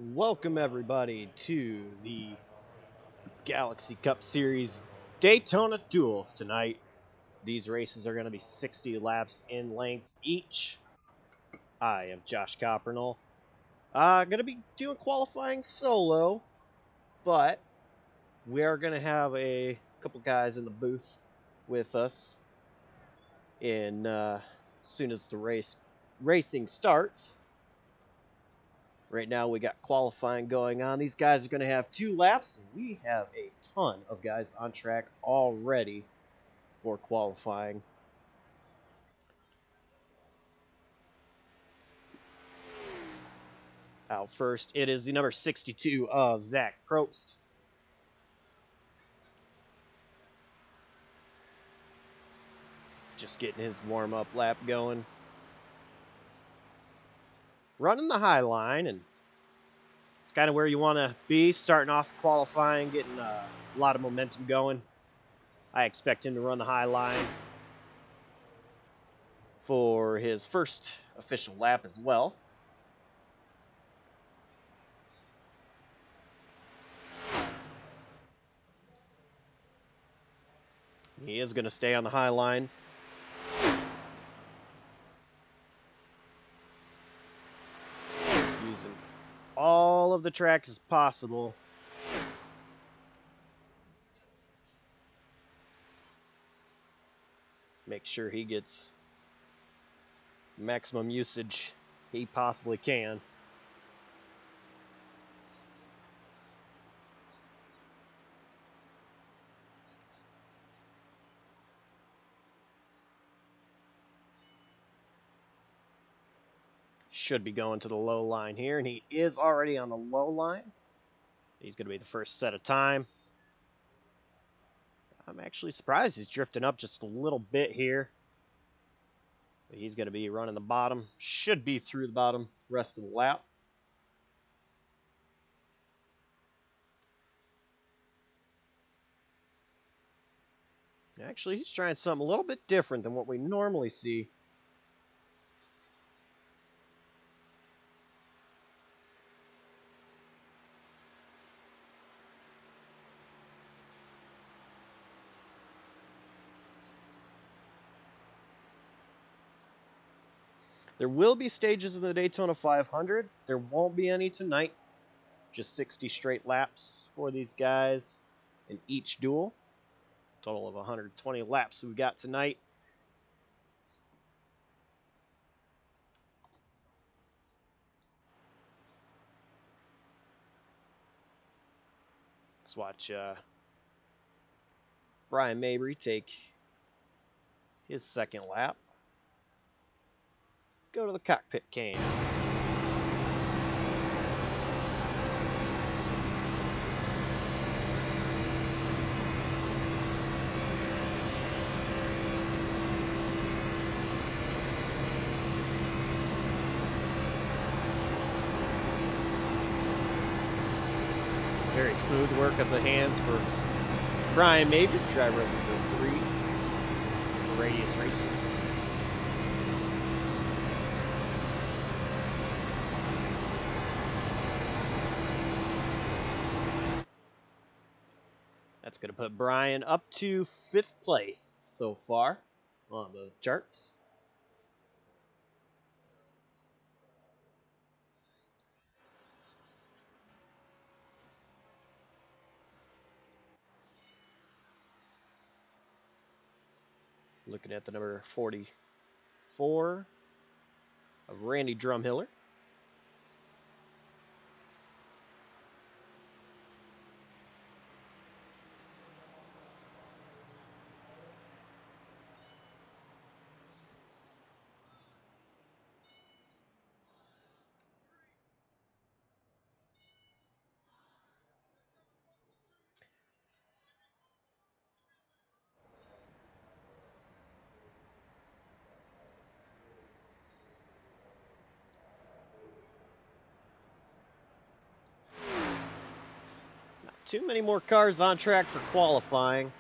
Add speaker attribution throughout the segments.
Speaker 1: Welcome everybody to the Galaxy Cup Series Daytona Duels tonight. These races are going to be 60 laps in length each. I am Josh Coppernell. Going to be doing qualifying solo, but we are going to have a couple guys in the booth with us in as soon as the racing starts. Right now we got qualifying going on. These guys are going to have 2 laps. We have a ton of guys on track already for qualifying. Out first, it is the number 62 of Zach Probst. Just getting his warm-up lap going. Running the high line, and it's kind of where you want to be, starting off qualifying, getting a lot of momentum going. I expect him to run the high line for his first official lap as well. He is going to stay on the high line. Using all of the track as possible. Make sure he gets maximum usage he possibly can. Should be going to the low line here, and he is already on the low line. He's going to be the first set of time. I'm actually surprised he's drifting up just a little bit here. But he's going to be running the bottom. Should be through the bottom rest of the lap. Actually, he's trying something a little bit different than what we normally see. There will be stages in the Daytona 500. There won't be any tonight. Just 60 straight laps for these guys in each duel. Total of 120 laps we've got tonight. Let's watch Brian Mabry take his second lap. Go to the cockpit cam. Very smooth work of the hands for Brian Mabry, driver of number 3 for Radius Racing. That's going to put Brian up to 5th place so far on the charts. Looking at the number 44 of Randy Drumhiller. Too many more cars on track for qualifying.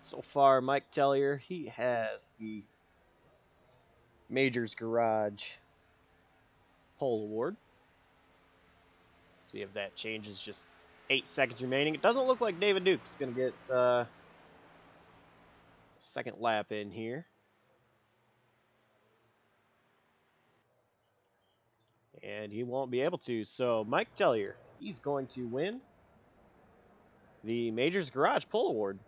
Speaker 1: So far, Mike Tellier, he has the Majors Garage Pole Award. See if that changes. Just 8 seconds remaining. It doesn't look like David Duke's going to get second lap in here. And he won't be able to. So Mike Tellier, he's going to win the Majors Garage Pole Award.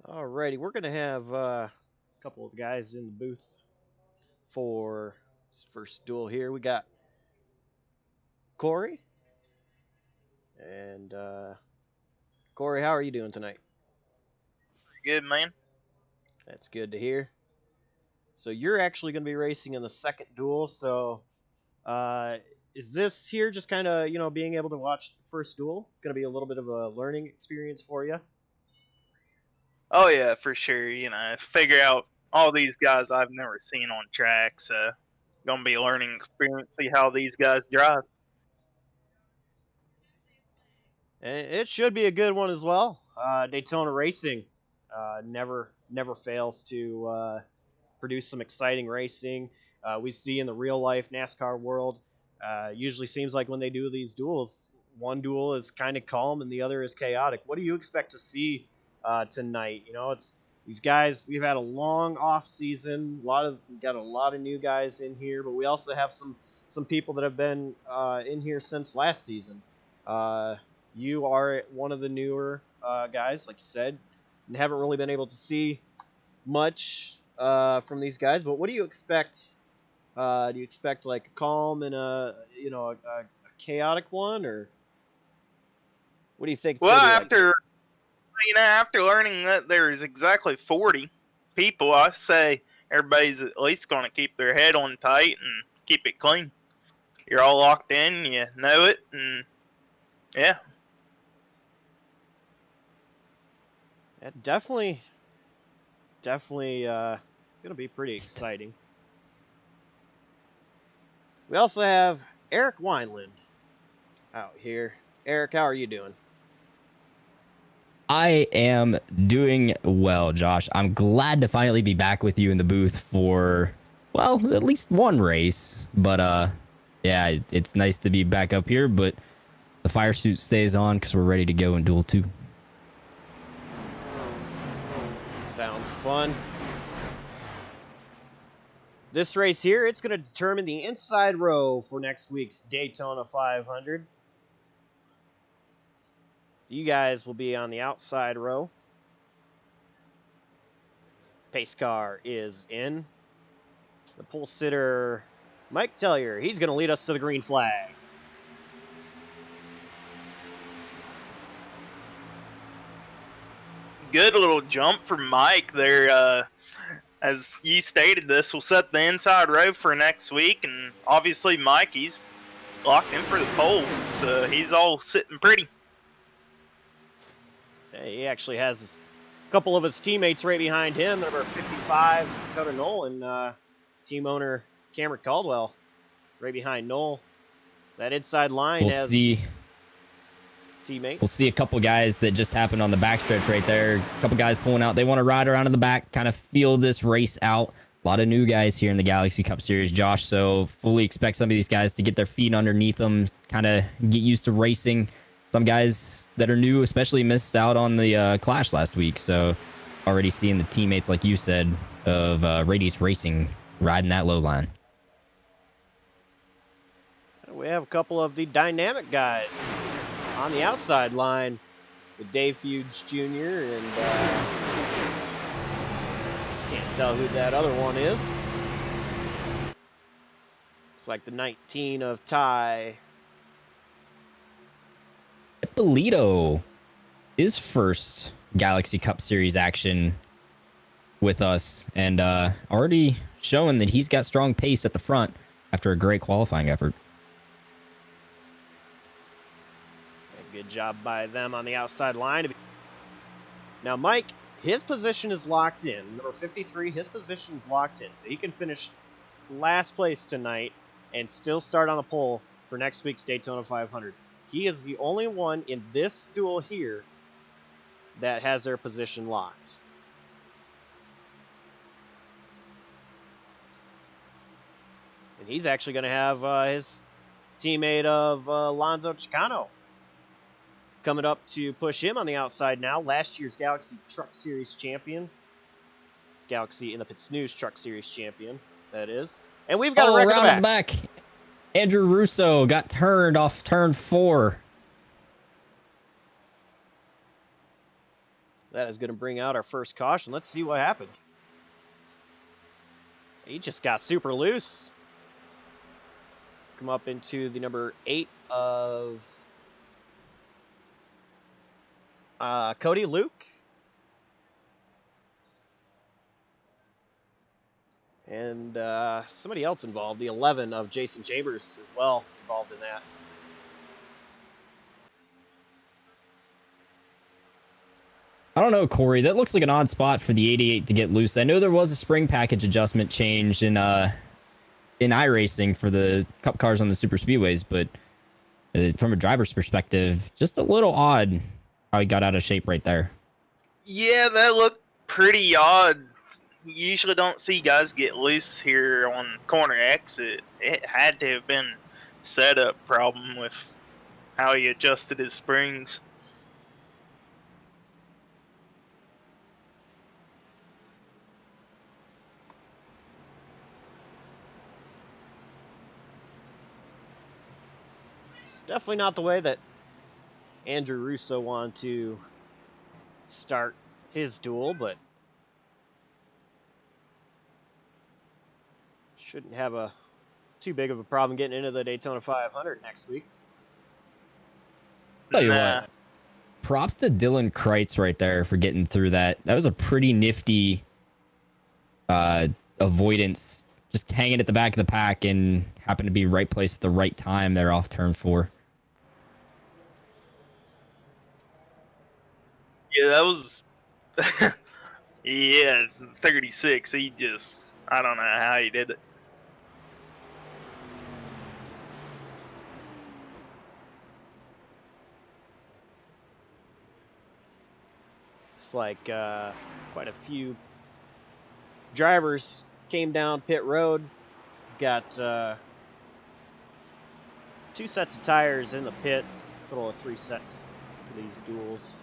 Speaker 1: Alrighty, we're going to have a couple of guys in the booth for this first duel here. We got Corey. And Corey, how are you doing tonight?
Speaker 2: Good, man.
Speaker 1: That's good to hear. So you're actually going to be racing in the second duel. So is this here just kind of, being able to watch the first duel going to be a little bit of a learning experience for you?
Speaker 2: Oh, yeah, for sure. Figure out all these guys I've never seen on track. So, going to be a learning experience, see how these guys drive.
Speaker 1: And it should be a good one as well. Daytona Racing never fails to produce some exciting racing. We see in the real life NASCAR world, usually seems like when they do these duels, one duel is kind of calm and the other is chaotic. What do you expect to see tonight? It's these guys. We've had a long off season. We've got a lot of new guys in here, but we also have some people that have been in here since last season. You are one of the newer guys, like you said, and haven't really been able to see much from these guys. But what do you expect? Do you expect like a calm and a chaotic one, or what do you think?
Speaker 2: Well, after learning that there's exactly 40 people, I say everybody's at least going to keep their head on tight and keep it clean. You're all locked in, you know it, and yeah.
Speaker 1: Yeah, definitely, it's going to be pretty exciting. We also have Eric Wineland out here. Eric, how are you doing?
Speaker 3: I am doing well, Josh. I'm glad to finally be back with you in the booth for, well, at least one race. But yeah, it's nice to be back up here, but the fire suit stays on because we're ready to go in Duel 2.
Speaker 1: Sounds fun. This race here, it's going to determine the inside row for next week's Daytona 500. You guys will be on the outside row. Pace car is in. The pole sitter, Mike Tellier, he's going to lead us to the green flag.
Speaker 2: Good little jump from Mike there. As you stated, this will set the inside row for next week, and obviously Mike, he's locked in for the pole, so he's all sitting pretty.
Speaker 1: He actually has a couple of his teammates right behind him. Number 55, Dakota Knoll, and team owner Cameron Caldwell right behind Knoll. That inside line has teammates.
Speaker 3: We'll see a couple guys that just happened on the backstretch right there. A couple guys pulling out. They want to ride around in the back, kind of feel this race out. A lot of new guys here in the Galaxy Cup Series, Josh. So fully expect some of these guys to get their feet underneath them, kind of get used to racing. Some guys that are new, especially missed out on the Clash last week. So already seeing the teammates, like you said, of Radius Racing riding that low line.
Speaker 1: We have a couple of the dynamic guys on the outside line with Dave Fuge Jr. and can't tell who that other one is. Looks like the 19 of Ty.
Speaker 3: Polito, his first Galaxy Cup Series action with us, and already showing that he's got strong pace at the front after a great qualifying effort.
Speaker 1: Good job by them on the outside line. Now, Mike, his position is locked in. Number 53, his position is locked in. So he can finish last place tonight and still start on the pole for next week's Daytona 500. He is the only one in this duel here that has their position locked. And he's actually going to have his teammate of Alonso Chicano coming up to push him on the outside now. Last year's Galaxy Truck Series champion. Galaxy in the Pit Snooze Truck Series champion, that is. And we've got a wreck
Speaker 3: around
Speaker 1: in the back.
Speaker 3: Andrew Russo got turned off turn 4.
Speaker 1: That is going to bring out our first caution. Let's see what happened. He just got super loose. Come up into the number 8 of Cody Luke. And somebody else involved, the 11 of Jason Chambers as well, involved in that.
Speaker 3: I don't know, Corey. That looks like an odd spot for the 88 to get loose. I know there was a spring package adjustment change in iRacing for the Cup cars on the Super Speedways, but from a driver's perspective, just a little odd how he got out of shape right there.
Speaker 2: Yeah, that looked pretty odd. You usually don't see guys get loose here on corner exit. It had to have been setup problem with how he adjusted his springs.
Speaker 1: It's definitely not the way that Andrew Russo wanted to start his duel, but shouldn't have too big of a problem getting into the Daytona 500 next week.
Speaker 3: Tell you what, props to Dylan Kreitz right there for getting through that. That was a pretty nifty avoidance, just hanging at the back of the pack and happened to be right place at the right time there off turn 4.
Speaker 2: Yeah, that was... yeah, 36. He just... I don't know how he did it.
Speaker 1: Looks like quite a few drivers came down pit road. Got 2 sets of tires in the pits, total of 3 sets for these duels.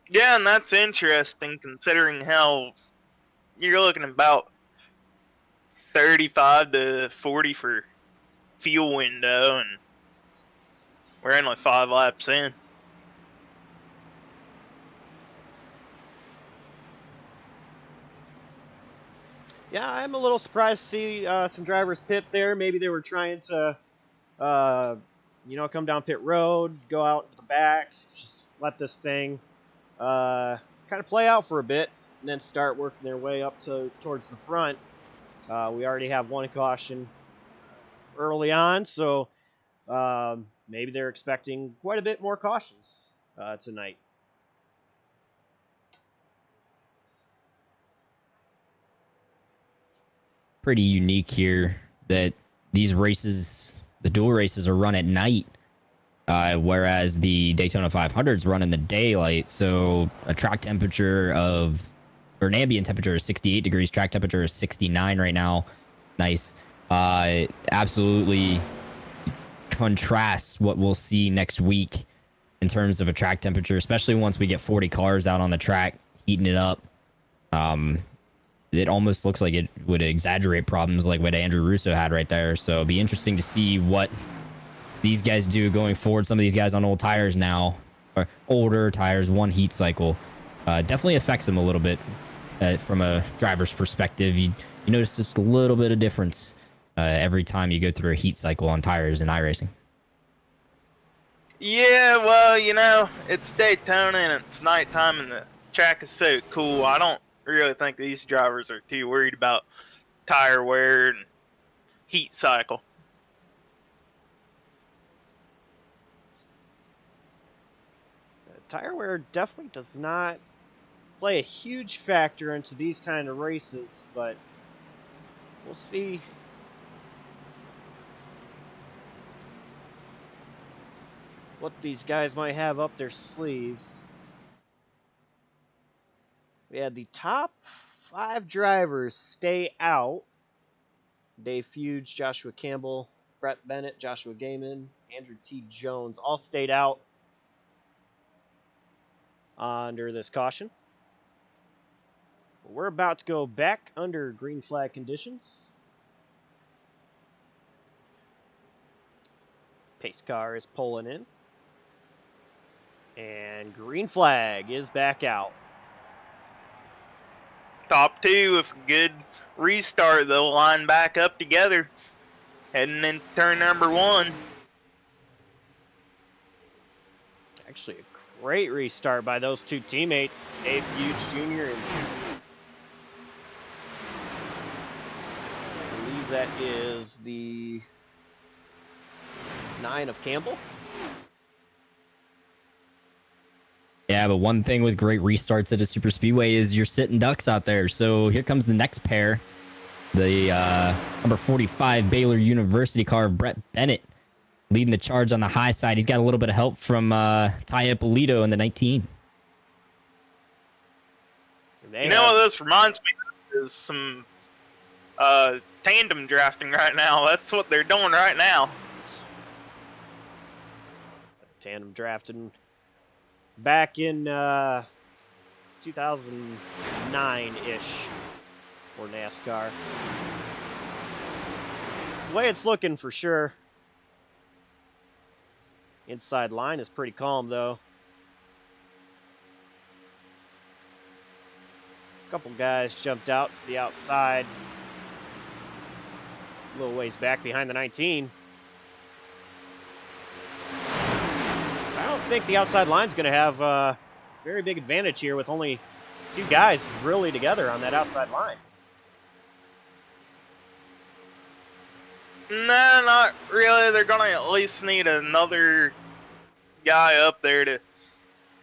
Speaker 2: Yeah, and that's interesting considering how you're looking about 35 to 40 for fuel window, and we're only 5 laps in.
Speaker 1: Yeah, I'm a little surprised to see some drivers pit there. Maybe they were trying to, come down pit road, go out to the back, just let this thing kind of play out for a bit, and then start working their way up towards the front. We already have 1 caution early on, so maybe they're expecting quite a bit more cautions tonight.
Speaker 3: Pretty unique here that these races, the dual races, are run at night. whereas the Daytona 500s run in the daylight. So a track temperature of, or an ambient temperature is 68 degrees. Track temperature is 69 right now. Nice. Absolutely contrasts what we'll see next week in terms of a track temperature, especially once we get 40 cars out on the track heating it up. It almost looks like it would exaggerate problems like what Andrew Russo had right there. So it'll be interesting to see what these guys do going forward. Some of these guys on old tires now, or older tires, one heat cycle, definitely affects them a little bit from a driver's perspective. You notice just a little bit of difference every time you go through a heat cycle on tires in iRacing.
Speaker 2: Yeah, well, you know, it's Daytona and it's nighttime and the track is so cool. I don't really think these drivers are too worried about tire wear and heat cycle.
Speaker 1: Tire wear definitely does not play a huge factor into these kind of races, but we'll see. What these guys might have up their sleeves. We had the top 5 drivers stay out. Dave Fuge, Joshua Campbell, Brett Bennett, Joshua Gaiman, Andrew T. Jones all stayed out under this caution. We're about to go back under green flag conditions. Pace car is pulling in. And green flag is back out.
Speaker 2: Top 2 with a good restart, they'll line back up together heading into turn number 1.
Speaker 1: Actually, a great restart by those two teammates, Dave Fuge Jr. and I believe that is the 9 of Campbell.
Speaker 3: Yeah, but one thing with great restarts at a super speedway is you're sitting ducks out there. So here comes the next pair. The number 45 Baylor University car of Brett Bennett leading the charge on the high side. He's got a little bit of help from Ty Ippolito in the 19.
Speaker 2: You know what this reminds me of is some tandem drafting right now. That's what they're doing right now.
Speaker 1: Tandem drafting back in 2009-ish for NASCAR. It's the way it's looking for sure. Inside line is pretty calm though. A couple guys jumped out to the outside. A little ways back behind the 19. I don't think the outside line's going to have a very big advantage here with only 2 guys really together on that outside line.
Speaker 2: No, not really. They're going to at least need another guy up there to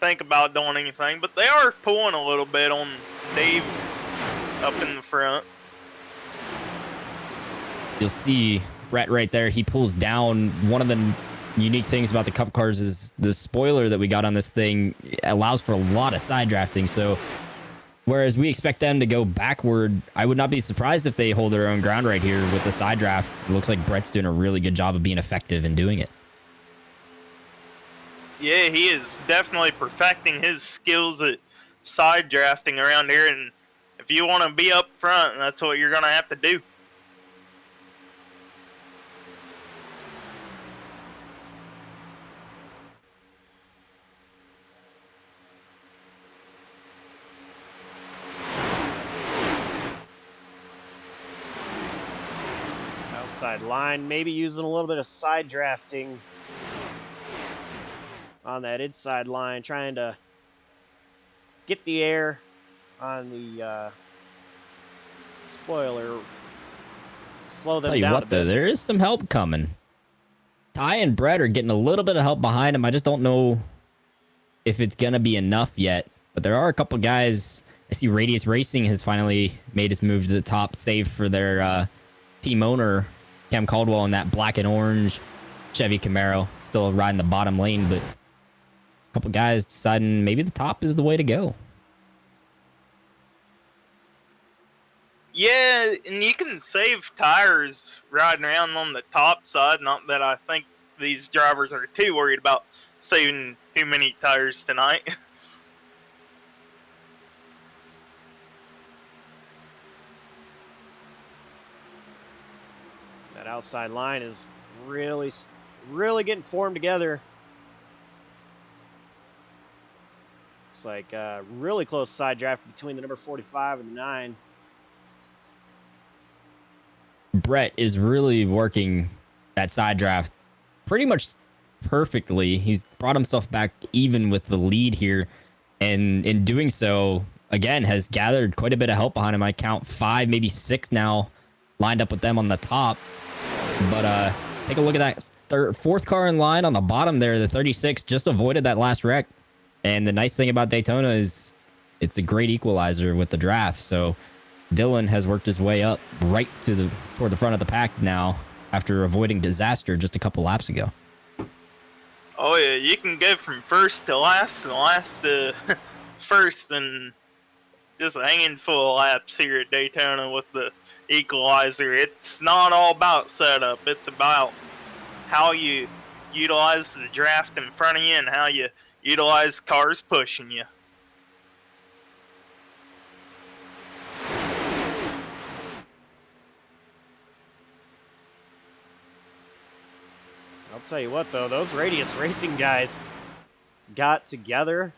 Speaker 2: think about doing anything. But they are pulling a little bit on Dave up in the front.
Speaker 3: You'll see Brett right there. He pulls down. One of the unique things about the Cup cars is the spoiler that we got on this thing allows for a lot of side drafting. So whereas we expect them to go backward, I would not be surprised if they hold their own ground right here with the side draft. It looks like Brett's doing a really good job of being effective in doing it.
Speaker 2: Yeah, he is definitely perfecting his skills at side drafting around here. And if you want to be up front, that's what you're going to have to do.
Speaker 1: Outside line, maybe using a little bit of side drafting on that inside line, trying to get the air on the spoiler to slow them
Speaker 3: Tell you
Speaker 1: down
Speaker 3: what,
Speaker 1: a bit.
Speaker 3: though, there is some help coming. Ty and Brett are getting a little bit of help behind him. I just don't know if it's going to be enough yet. But there are a couple guys. I see Radius Racing has finally made his move to the top, save for their team owner, Cam Caldwell, in that black and orange Chevy Camaro still riding the bottom lane, but a couple guys deciding maybe the top is the way to go.
Speaker 2: Yeah, and you can save tires riding around on the top side. Not that I think these drivers are too worried about saving too many tires tonight.
Speaker 1: That outside line is really getting formed together. It's like a really close side draft between the number 45 and the 9.
Speaker 3: Brett is really working that side draft pretty much perfectly. He's brought himself back even with the lead here, and in doing so, again, has gathered quite a bit of help behind him. I count 5, maybe 6 now lined up with them on the top. But take a look at that fourth car in line on the bottom there. The 36 just avoided that last wreck. And the nice thing about Daytona is it's a great equalizer with the draft. So Dylan has worked his way up right toward the front of the pack now after avoiding disaster just a couple laps ago.
Speaker 2: Oh yeah, you can go from first to last and last to first, and just a handful of laps here at Daytona with the equalizer. It's not all about setup. It's about how you utilize the draft in front of you and how you utilize cars pushing you.
Speaker 1: I'll tell you what, though, those Radius Racing guys got together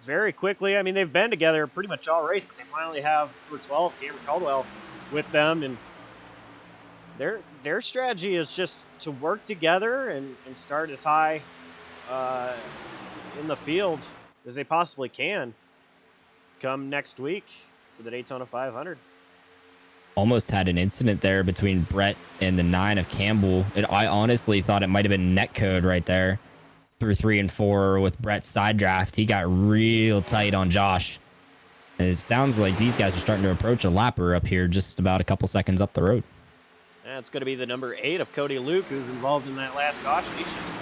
Speaker 1: very quickly. I mean, they've been together pretty much all race, but they finally have number 12, Cameron Caldwell, with them, and their strategy is just to work together and start as high in the field as they possibly can come next week for the Daytona 500.
Speaker 3: Almost had an incident there between Brett and the 9 of Campbell. I honestly thought it might have been netcode right there through 3 and 4 with Brett's side draft. He got real tight on Josh. And it sounds like these guys are starting to approach a lapper up here just about a couple seconds up the road.
Speaker 1: That's going to be the number 8 of Cody Luke, who's involved in that last caution. He's just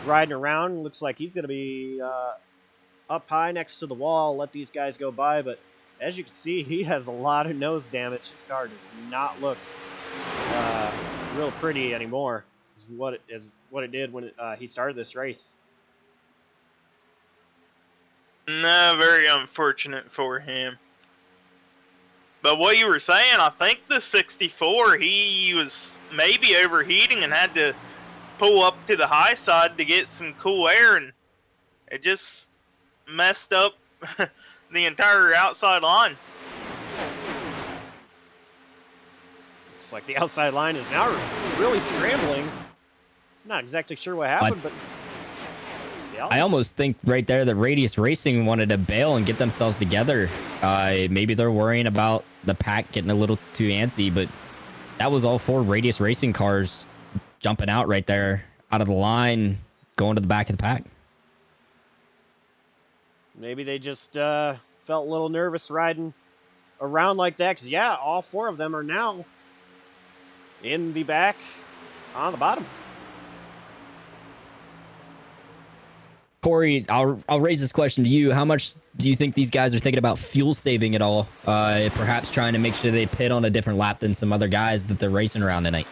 Speaker 1: riding around. Looks like he's going to be up high next to the wall, let these guys go by. But as you can see, he has a lot of nose damage. His car does not look real pretty anymore. Is what it did when he started this race.
Speaker 2: No, very unfortunate for him. But what you were saying, I think the 64, he was maybe overheating and had to pull up to the high side to get some cool air, and it just messed up the entire outside line.
Speaker 1: Looks like the outside line is now really scrambling. Not exactly sure what happened, but
Speaker 3: I almost think right there that Radius Racing wanted to bail and get themselves together. Maybe they're worrying about the pack getting a little too antsy, but that was all 4 Radius Racing cars jumping out right there out of the line, going to the back of the pack.
Speaker 1: Maybe they just felt a little nervous riding around like that, because, yeah, all 4 of them are now in the back on the bottom.
Speaker 3: Corey, I'll raise this question to you. How much do you think these guys are thinking about fuel saving at all? Perhaps trying to make sure they pit on a different lap than some other guys that they're racing around tonight.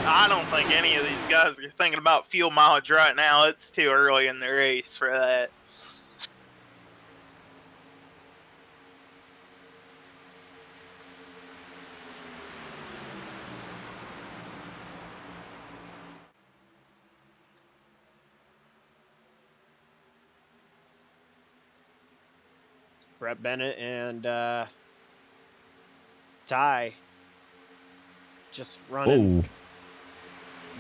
Speaker 2: I don't think any of these guys are thinking about fuel mileage right now. It's too early in the race for that.
Speaker 1: Brett Bennett and Ty just running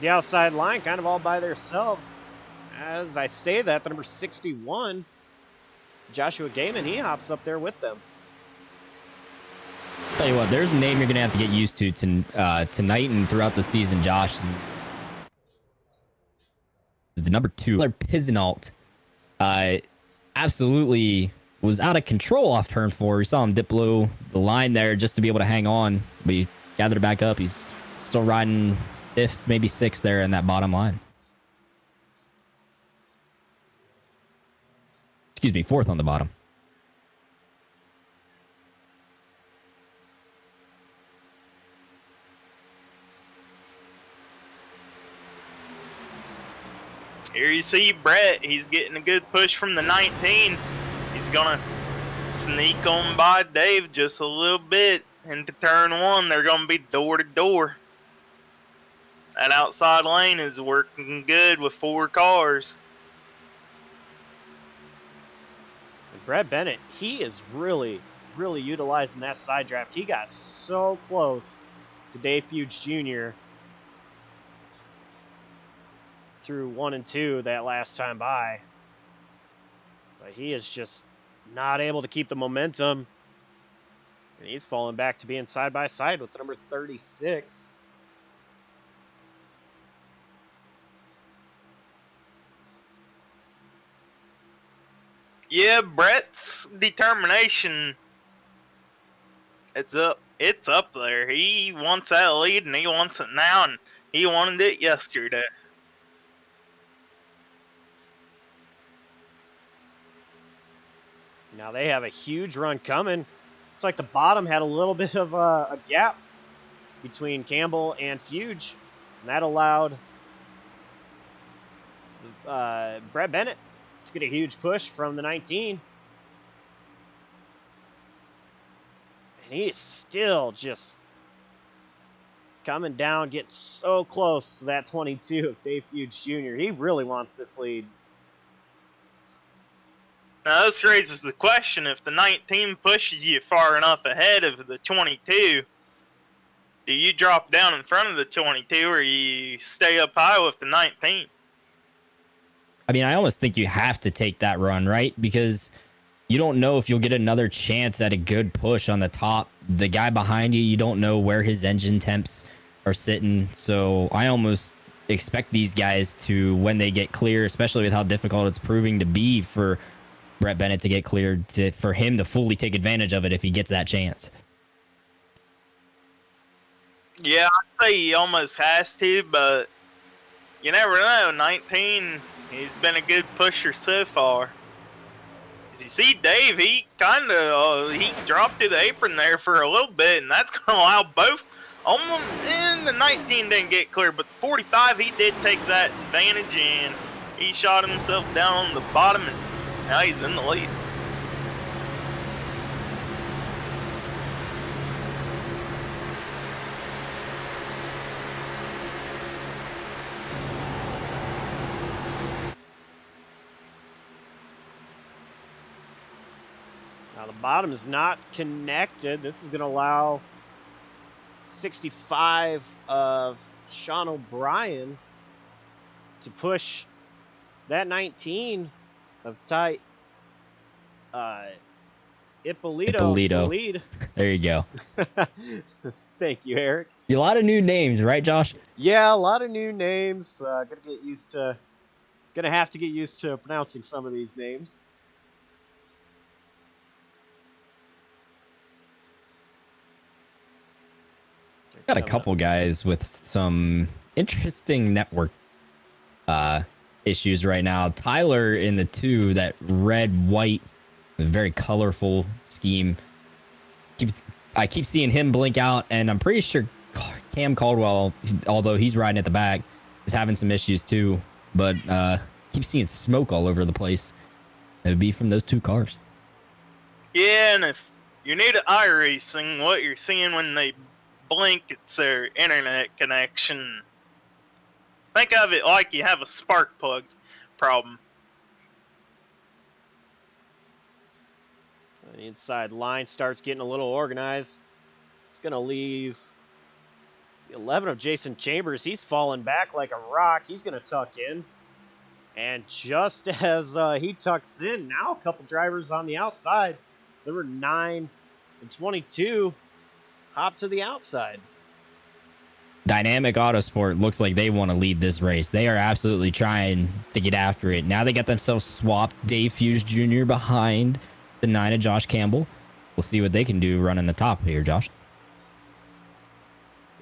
Speaker 1: the outside line kind of all by themselves. As I say that, the number 61, Joshua Gaiman, he hops up there with them.
Speaker 3: Tell you what, there's a name you're going to have to get used to tonight and throughout the season, Josh. Is the number 2, Piznault. Absolutely was out of control off turn 4. We saw him dip below the line there just to be able to hang on, but he gathered it back up. He's still riding fifth, maybe sixth there in that bottom line. Excuse me, fourth on the bottom.
Speaker 2: Here you see Brett. He's getting a good push from the 19. He's going to sneak on by Dave just a little bit. Into turn one, they're going to be door to door. That outside lane is working good with 4 cars.
Speaker 1: And Brett Bennett, he is really utilizing that side draft. He got so close to Dave Fuge Jr. through 1 and 2 that last time by. But he is just not able to keep the momentum. And he's falling back to being side by side with the number 36.
Speaker 2: Yeah, Brett's determination, it's up there. He wants that lead, and he wants it now, and he wanted it yesterday.
Speaker 1: Now they have a huge run coming. It's like the bottom had a little bit of a gap between Campbell and Fuge, and that allowed Brett Bennett to get a huge push from the 19. And he is still just coming down, getting so close to that 22 of Dave Fuge Jr. He really wants this lead.
Speaker 2: Now this raises the question, if the 19 pushes you far enough ahead of the 22, do you drop down in front of the 22 or you stay up high with the 19?
Speaker 3: I mean, I almost think you have to take that run, right? Because you don't know if you'll get another chance at a good push on the top. The guy behind you, you don't know where his engine temps are sitting. So I almost expect these guys to, when they get clear, especially with how difficult it's proving to be for Brett Bennett to get cleared, for him to fully take advantage of it if he gets that chance.
Speaker 2: Yeah, I'd say he almost has to, but you never know. 19, he's been a good pusher so far. As you see, Dave, he kind of he dropped to the apron there for a little bit, and that's going to allow both. Almost, and the 19 didn't get clear, but the 45, he did take that advantage, and he shot himself down on the bottom, and now he's in the lead.
Speaker 1: Now the bottom is not connected. This is going to allow 65 of Sean O'Brien to push that 19 of Ty Ippolito to lead.
Speaker 3: There you go.
Speaker 1: Thank you, Eric.
Speaker 3: A lot of new names, right, Josh?
Speaker 1: Yeah, a lot of new names. Gonna have to get used to pronouncing some of these names.
Speaker 3: Got a couple guys with some interesting network issues right now. Tyler in the 2, that red, white, very colorful scheme. I keep seeing him blink out, and I'm pretty sure Cam Caldwell, although he's riding at the back, is having some issues too. But keep seeing smoke all over the place. It would be from those 2 cars.
Speaker 2: Yeah, and if you're new to iRacing, what you're seeing when they blink, it's their internet connection. Think of it like you have a spark plug problem.
Speaker 1: The inside line starts getting a little organized. It's going to leave the 11 of Jason Chambers. He's falling back like a rock. He's going to tuck in. And just as he tucks in, now a couple drivers on the outside. There were 9 and 22 hop to the outside.
Speaker 3: Dynamic Autosport looks like they want to lead this race. They are absolutely trying to get after it. Now they got themselves swapped. Dave Fuge Jr. behind the 9 of Josh Campbell. We'll see what they can do running the top here, Josh.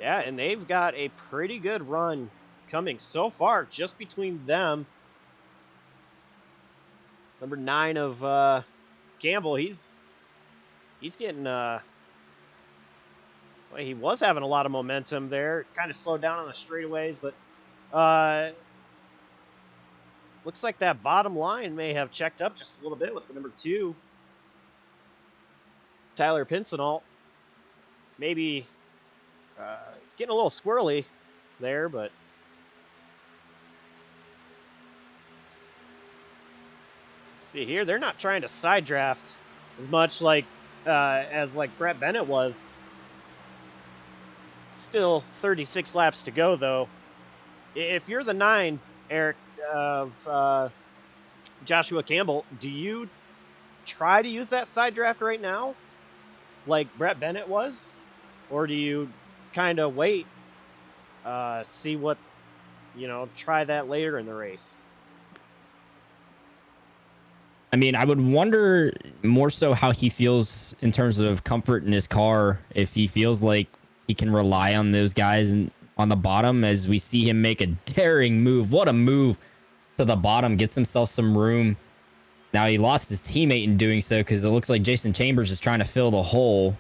Speaker 1: Yeah, and they've got a pretty good run coming so far just between them. Number 9 of Gamble, he's getting well, he was having a lot of momentum there. Kind of slowed down on the straightaways, but looks like that bottom line may have checked up just a little bit with the number 2, Tyler Pinsenalt. Maybe getting a little squirrely there, but see here, they're not trying to side draft as much like as like Brett Bennett was. Still 36 laps to go, though. If you're the 9, Eric, of Joshua Campbell, do you try to use that side draft right now like Brett Bennett was? Or do you kind of wait, see what, try that later in the race?
Speaker 3: I mean, I would wonder more so how he feels in terms of comfort in his car, if he feels like he can rely on those guys on the bottom, as we see him make a daring move. What a move to the bottom, gets himself some room. Now he lost his teammate in doing so, because it looks like Jason Chambers is trying to fill the hole,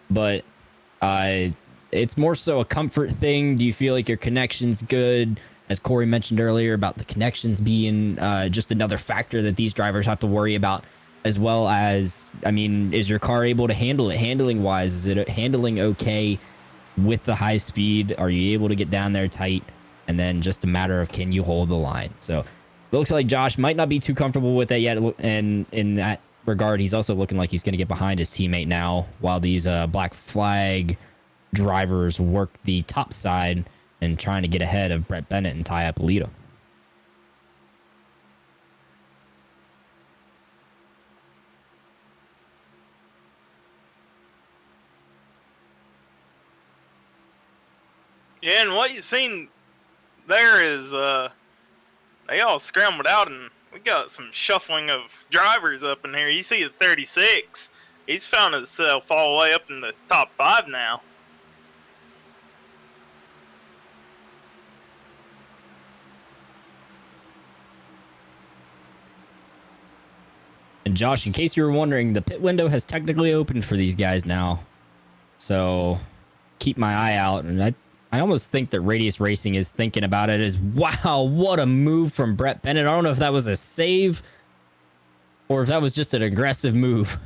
Speaker 3: but it's more so a comfort thing. Do you feel like your connection's good? As Corey mentioned earlier about the connections being just another factor that these drivers have to worry about, as well as, I mean, is your car able to handle it? Handling wise, is it handling okay with the high speed? Are you able to get down there tight? And then just a matter of, can you hold the line? So it looks like Josh might not be too comfortable with that yet. And in that regard, he's also looking like he's going to get behind his teammate now, while these black flag drivers work the top side and trying to get ahead of Brett Bennett and Ty Ippolito.
Speaker 2: Yeah, and what you've seen there is they all scrambled out, and we got some shuffling of drivers up in here. You see the 36. He's found himself all the way up in the top 5 now.
Speaker 3: And Josh, in case you were wondering, the pit window has technically opened for these guys now. So keep my eye out. And I almost think that Radius Racing is thinking about it as, wow, what a move from Brett Bennett. I don't know if that was a save or if that was just an aggressive move.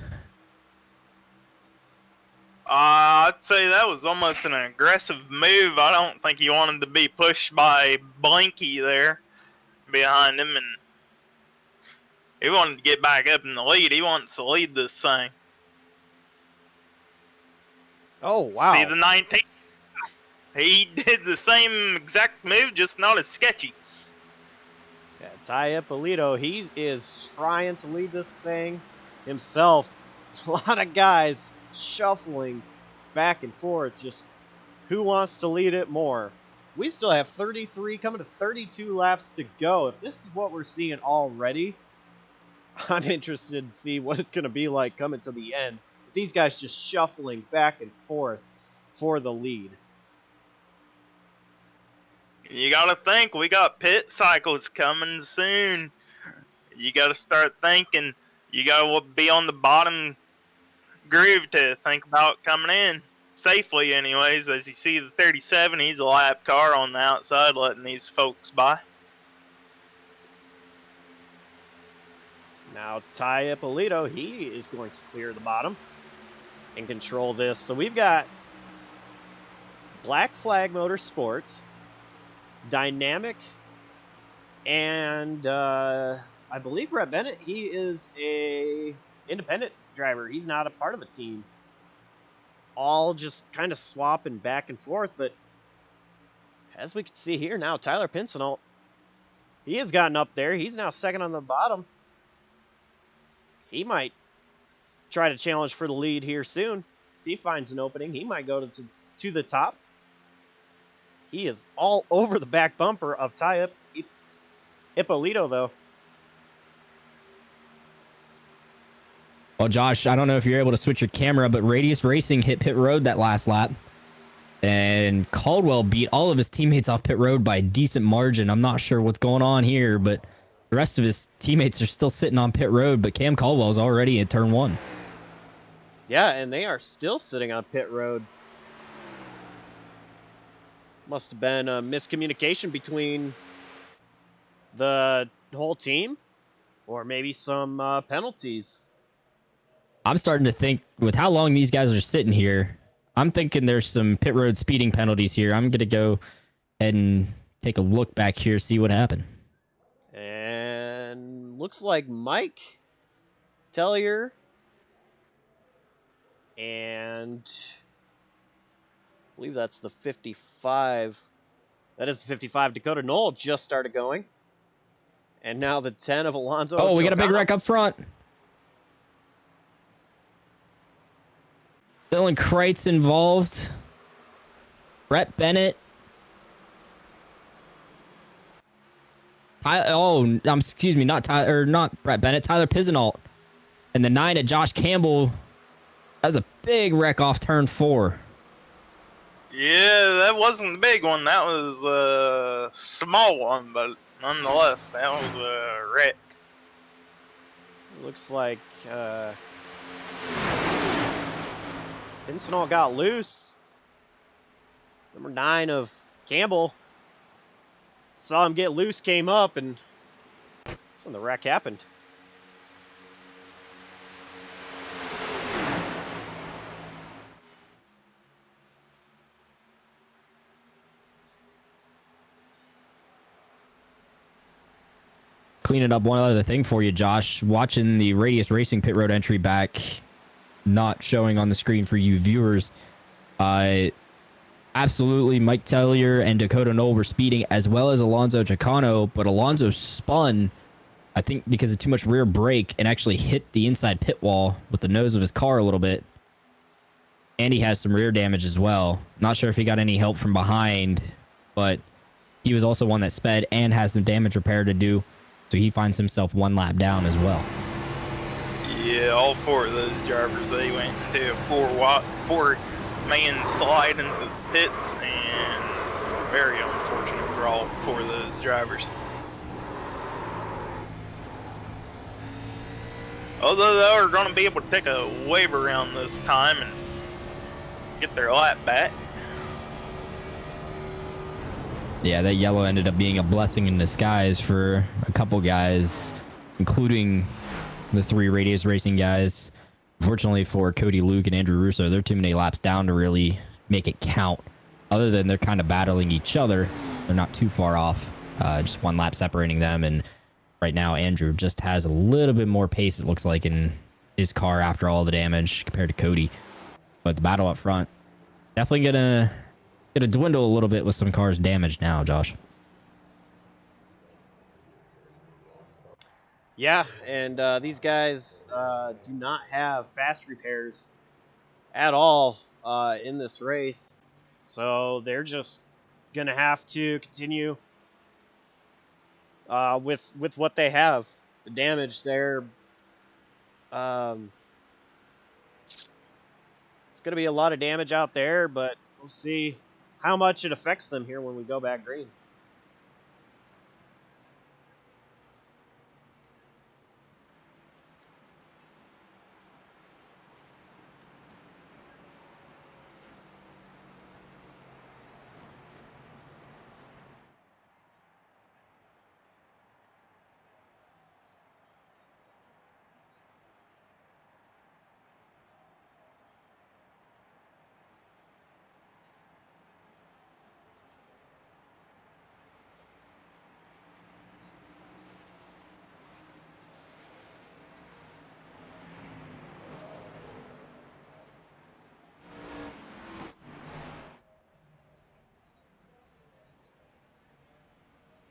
Speaker 2: I'd say that was almost an aggressive move. I don't think he wanted to be pushed by Blanky there behind him, and he wanted to get back up in the lead. He wants to lead this thing.
Speaker 1: Oh, wow.
Speaker 2: See the 19? He did the same exact move, just not as sketchy.
Speaker 1: Yeah, Ty Ippolito, he is trying to lead this thing himself. A lot of guys shuffling back and forth, just who wants to lead it more. We still have 33 coming to 32 laps to go. If this is what we're seeing already, I'm interested to see what it's going to be like coming to the end. These guys just shuffling back and forth for the lead.
Speaker 2: You gotta think, we got pit cycles coming soon. You gotta start thinking. You gotta be on the bottom groove to think about coming in. Safely, anyways. As you see the 37, he's a lap car on the outside, letting these folks by.
Speaker 1: Now, Ty Ippolito, he is going to clear the bottom and control this. So we've got Black Flag Motorsports, Dynamic, and I believe Brett Bennett, he is a independent driver. He's not a part of a team. All just kind of swapping back and forth, but as we can see here now, Tyler Pinsenalt, he has gotten up there. He's now second on the bottom. He might try to challenge for the lead here soon. If he finds an opening, he might go to the top. He is all over the back bumper of Ty Ippolito, though.
Speaker 3: Well, Josh, I don't know if you're able to switch your camera, but Radius Racing hit pit road that last lap. And Caldwell beat all of his teammates off pit road by a decent margin. I'm not sure what's going on here, but the rest of his teammates are still sitting on pit road, but Cam Caldwell's already in turn 1.
Speaker 1: Yeah, and they are still sitting on pit road. Must have been a miscommunication between the whole team, or maybe some penalties.
Speaker 3: I'm starting to think with how long these guys are sitting here, I'm thinking there's some pit road speeding penalties here. I'm going to go ahead and take a look back here, see what happened.
Speaker 1: And looks like Mike Tellier and I believe that's the 55. That is the 55. Dakota Knoll just started going. And now the 10 of Alonso.
Speaker 3: Oh, we got a big
Speaker 1: Chocano.
Speaker 3: wreck up front. Dylan Kreitz involved. Brett Bennett. Excuse me, not Brett Bennett. Tyler Pizzanault. And the 9 of Josh Campbell. That was a big wreck off turn 4.
Speaker 2: Yeah, that wasn't the big one. That was the small one, but nonetheless, that was a wreck.
Speaker 1: Looks like Pizzanault got loose. Number 9 of Campbell saw him get loose, came up, and that's when the wreck happened.
Speaker 3: Cleaning up one other thing for you, Josh. Watching the Radius Racing pit road entry back, not showing on the screen for you viewers. Absolutely, Mike Tellier and Dakota Knoll were speeding, as well as Alonso Chicano, but Alonso spun, I think because of too much rear brake, and actually hit the inside pit wall with the nose of his car a little bit. And he has some rear damage as well. Not sure if he got any help from behind, but he was also one that sped and had some damage repair to do. So he finds himself 1 lap down as well.
Speaker 2: Yeah, all 4 of those drivers, they went into a 4-man slide into the pits, and very unfortunate for all 4 of those drivers. Although they are going to be able to take a wave around this time and get their lap back.
Speaker 3: Yeah, that yellow ended up being a blessing in disguise for a couple guys, including the 3 Radius Racing guys. Unfortunately for Cody Luke and Andrew Russo, they're too many laps down to really make it count. Other than they're kind of battling each other, they're not too far off. Just 1 lap separating them, and right now Andrew just has a little bit more pace, it looks like, in his car after all the damage compared to Cody. But the battle up front, definitely gonna dwindle a little bit with some cars damaged now, Josh.
Speaker 1: Yeah, and these guys do not have fast repairs at all in this race. So they're just going to have to continue with what they have. The damage there. It's going to be a lot of damage out there, but we'll see how much it affects them here when we go back green.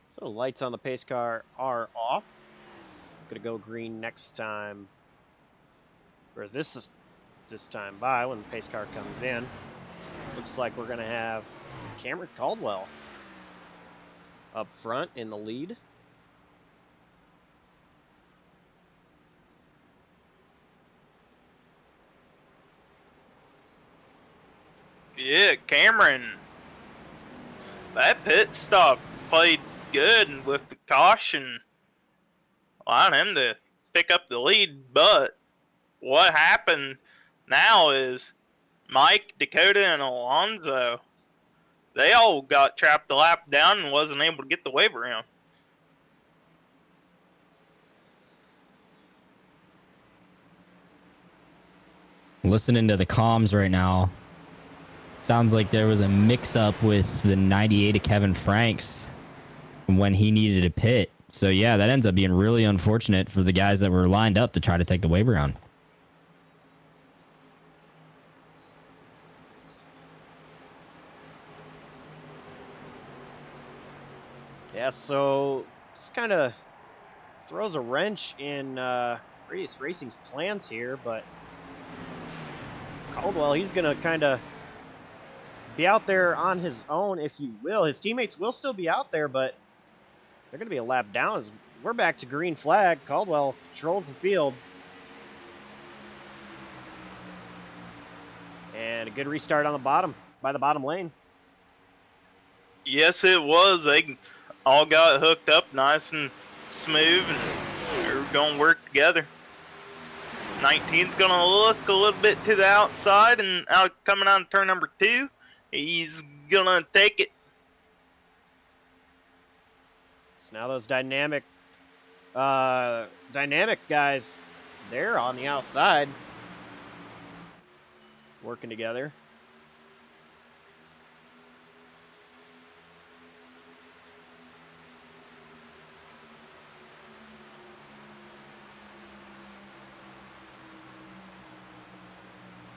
Speaker 1: So the lights on the pace car are off. Gonna go green next time, or this time by when the pace car comes in. Looks like we're gonna have Cameron Caldwell up front in the lead.
Speaker 2: Yeah, Cameron. That pit stop played good with the caution. Allowed him to pick up the lead, but what happened now is Mike, Dakota, and Alonso, they all got trapped a lap down and wasn't able to get the wave around.
Speaker 3: Listening to the comms right now, sounds like there was a mix-up with the 98 of Kevin Franks when he needed a pit. So yeah, that ends up being really unfortunate for the guys that were lined up to try to take the wave around.
Speaker 1: Yeah, so this kind of throws a wrench in Radius Racing's plans here, but Caldwell, he's going to kind of be out there on his own, if you will. His teammates will still be out there, but they're going to be a lap down as we're back to green flag. Caldwell controls the field. And a good restart on the bottom, by the bottom lane.
Speaker 2: Yes, it was. They all got hooked up nice and smooth, and they were going to work together. 19's going to look a little bit to the outside, and coming out of turn number 2, he's going to take it.
Speaker 1: So now those dynamic guys, they're on the outside, working together.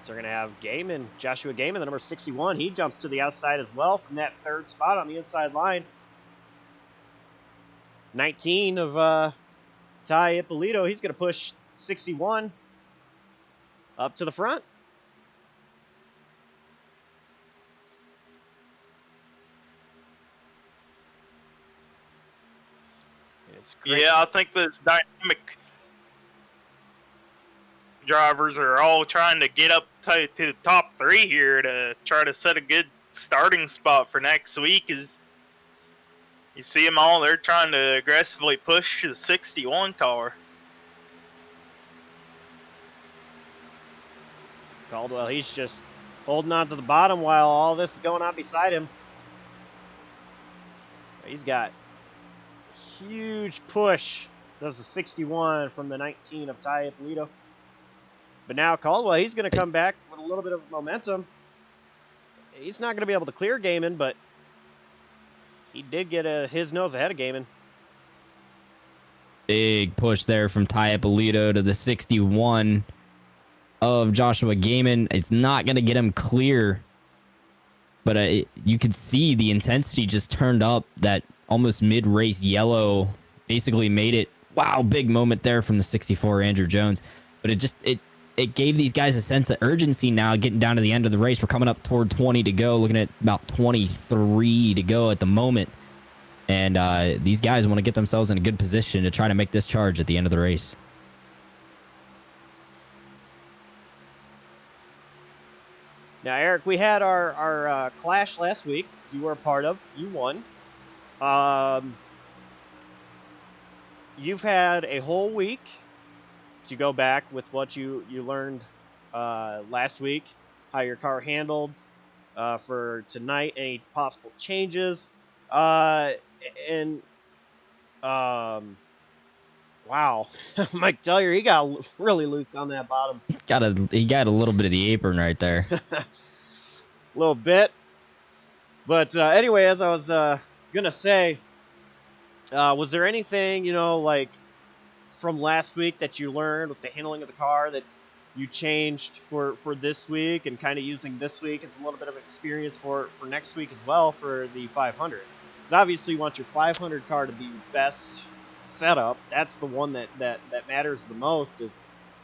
Speaker 1: So we're going to have Gaiman, Joshua Gaiman, the number 61. He jumps to the outside as well from that third spot on the inside line. 19 of Ty Ippolito. He's going to push 61 up to the front. It's great.
Speaker 2: Yeah, I think this dynamic drivers are all trying to get up to the top 3 here to try to set a good starting spot for next week. Is you see them all, they're trying to aggressively push the 61 car.
Speaker 1: Caldwell, he's just holding on to the bottom while all this is going on beside him. He's got a huge push. Does the 61 from the 19 of Ty Ippolito. But now Caldwell, he's going to come back with a little bit of momentum. He's not going to be able to clear Gaiman, but he did get his nose ahead of Gaiman.
Speaker 3: Big push there from Ty Ippolito to the 61 of Joshua Gaiman. It's not going to get him clear, but you could see the intensity just turned up. That almost mid-race yellow basically made it. Wow, big moment there from the 64 Andrew Jones. But it gave these guys a sense of urgency now getting down to the end of the race. We're coming up toward 20 to go, looking at about 23 to go at the moment. And these guys want to get themselves in a good position to try to make this charge at the end of the race.
Speaker 1: Now, Eric, we had our clash last week. You were a part of. You won. You've had a whole week to go back with what you learned last week, how your car handled for tonight, any possible changes, wow, Mike Tellier, he got really loose on that bottom.
Speaker 3: He got a little bit of the apron right there.
Speaker 1: A little bit, but anyway, as I was gonna say, was there anything like from last week that you learned with the handling of the car that you changed for this week, and kind of using this week as a little bit of experience for next week as well for the 500? Because obviously you want your 500 car to be your best setup. That's the one that matters the most. Is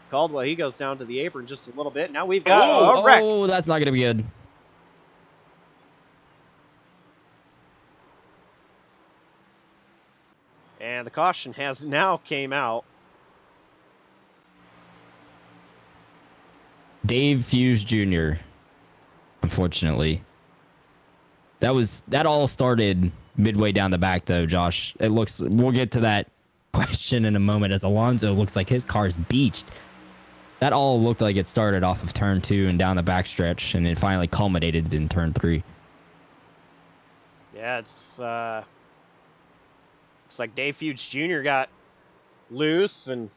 Speaker 1: Caldwell, he goes down to the apron just a little bit. Now we've got a wreck.
Speaker 3: Oh, that's not going to be good.
Speaker 1: And the caution has now came out.
Speaker 3: Dave Fuse Jr. unfortunately. That all started midway down the back, though, Josh. It looks, we'll get to that question in a moment, as Alonso looks like his car's beached. That all looked like it started off of turn 2 and down the backstretch, and it finally culminated in turn 3.
Speaker 1: Yeah, it's looks like Dave Fuge Jr. got loose and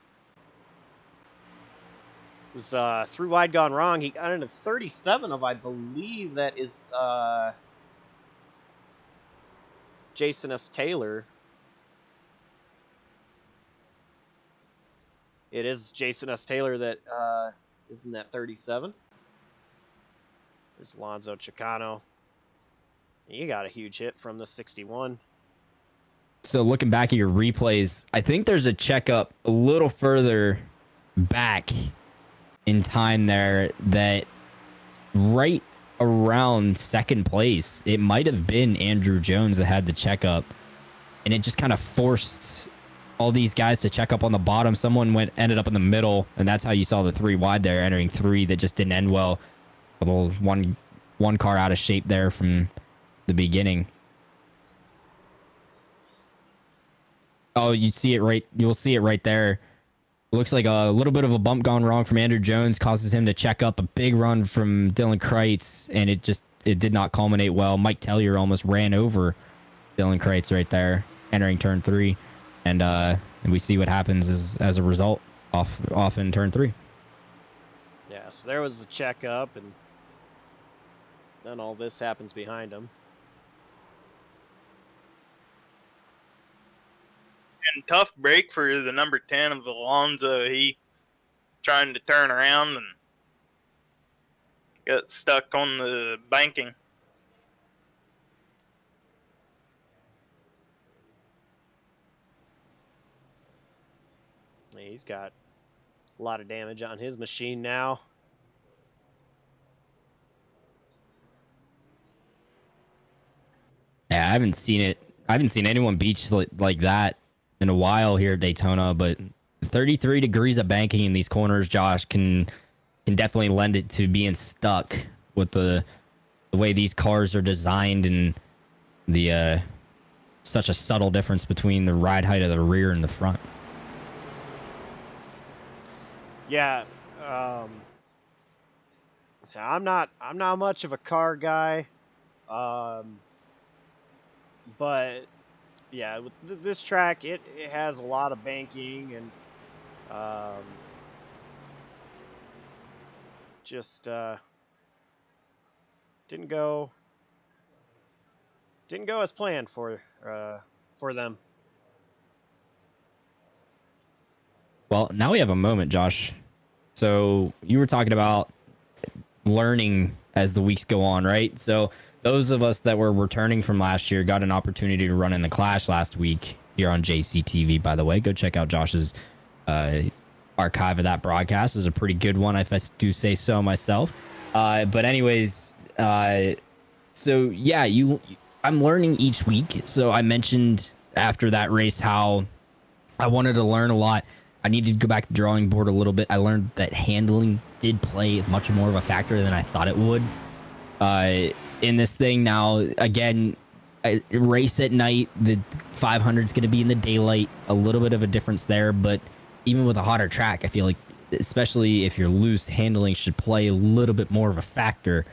Speaker 1: was 3 wide gone wrong. He got into 37 of, I believe that is Jason S. Taylor. It is Jason S. Taylor that is in that 37. There's Alonso Chicano. You got a huge hit from the 61.
Speaker 3: So looking back at your replays, I think there's a checkup a little further back in time there that right around second place, it might have been Andrew Jones that had the checkup, and it just kind of forced all these guys to check up on the bottom. Someone ended up in the middle, and that's how you saw the 3 wide there entering 3 that just didn't end well. A little one car out of shape there from the beginning. Oh, you see it right. You'll see it right there. Looks like a little bit of a bump gone wrong from Andrew Jones causes him to check up. A big run from Dylan Kreitz, and it did not culminate well. Mike Tellier almost ran over Dylan Kreitz right there, entering turn 3, and we see what happens as a result off in turn 3.
Speaker 1: Yeah, so there was the checkup, and then all this happens behind him.
Speaker 2: And tough break for the number 10 of Alonso. He trying to turn around and got stuck on the banking.
Speaker 1: He's got a lot of damage on his machine now.
Speaker 3: Yeah, I haven't seen it. I haven't seen anyone beach like that in a while here at Daytona, but 33 degrees of banking in these corners, Josh, can definitely lend it to being stuck with the way these cars are designed, and the such a subtle difference between the ride height of the rear and the front.
Speaker 1: Yeah, I'm not much of a car guy, but yeah, with this track, it has a lot of banking, and just didn't go as planned for them.
Speaker 3: Well, now we have a moment, Josh. So you were talking about learning as the weeks go on, right? So those of us that were returning from last year got an opportunity to run in the Clash last week here on JCTV, by the way. Go check out Josh's archive of that broadcast. It's a pretty good one, if I do say so myself. But anyways, so yeah, I'm learning each week. So I mentioned after that race how I wanted to learn a lot. I needed to go back to the drawing board a little bit. I learned that handling did play much more of a factor than I thought it would in this thing. Now, again, a race at night, the 500 is going to be in the daylight, a little bit of a difference there. But even with a hotter track, I feel like, especially if you're loose, handling should play a little bit more of a factor.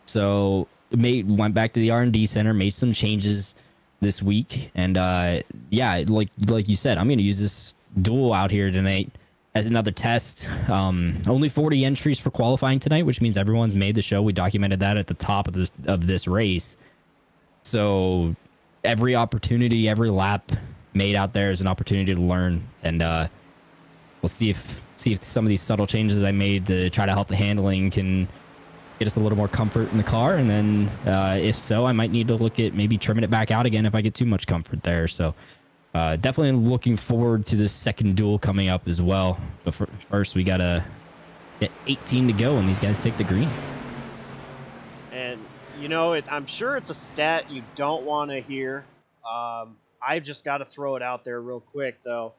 Speaker 3: So went back to the R&D center, made some changes this week. And yeah, like you said, I'm going to use this duel out here tonight as another test. Only 40 entries for qualifying tonight, which means everyone's made the show. We documented that at the top of this race. So every opportunity, every lap made out there is an opportunity to learn, and we'll see if some of these subtle changes I made to try to help the handling can get us a little more comfort in the car. And then if so, I might need to look at maybe trimming it back out again if I get too much comfort there. So definitely looking forward to this second duel coming up as well. But first, we got to get 18 to go, and these guys take the green.
Speaker 1: And, you know, I'm sure it's a stat you don't want to hear. I've just got to throw it out there real quick, though.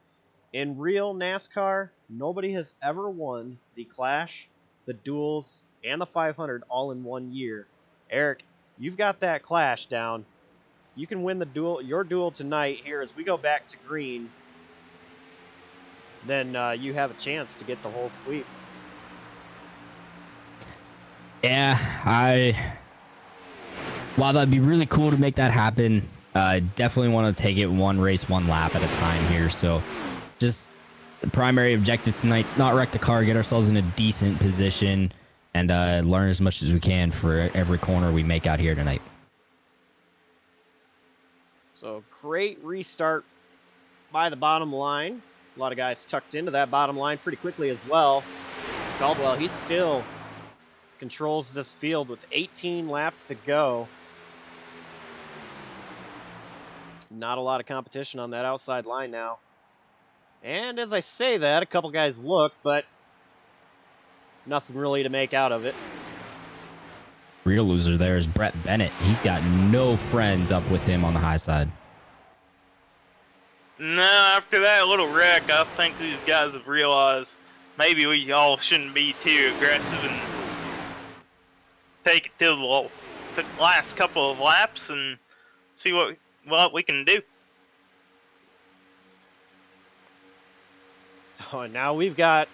Speaker 1: In real NASCAR, nobody has ever won the Clash, the Duels, and the 500 all in one year. Eric, you've got that clash down. You can win the duel, your duel tonight here as we go back to green. Then you have a chance to get the whole sweep.
Speaker 3: Yeah, while that'd be really cool to make that happen, definitely want to take it one race, one lap at a time here. So just the primary objective tonight, not wreck the car, get ourselves in a decent position, and learn as much as we can for every corner we make out here tonight.
Speaker 1: So great restart by the bottom line. A lot of guys tucked into that bottom line pretty quickly as well. Caldwell, he still controls this field with 18 laps to go. Not a lot of competition on that outside line now. And as I say that, a couple guys look, but nothing really to make out of it.
Speaker 3: Real loser there is Brett Bennett. He's got no friends up with him on the high side.
Speaker 2: No, after that little wreck, I think these guys have realized maybe we all shouldn't be too aggressive and take it to the last couple of laps and see what we can do.
Speaker 1: Oh, and now we've got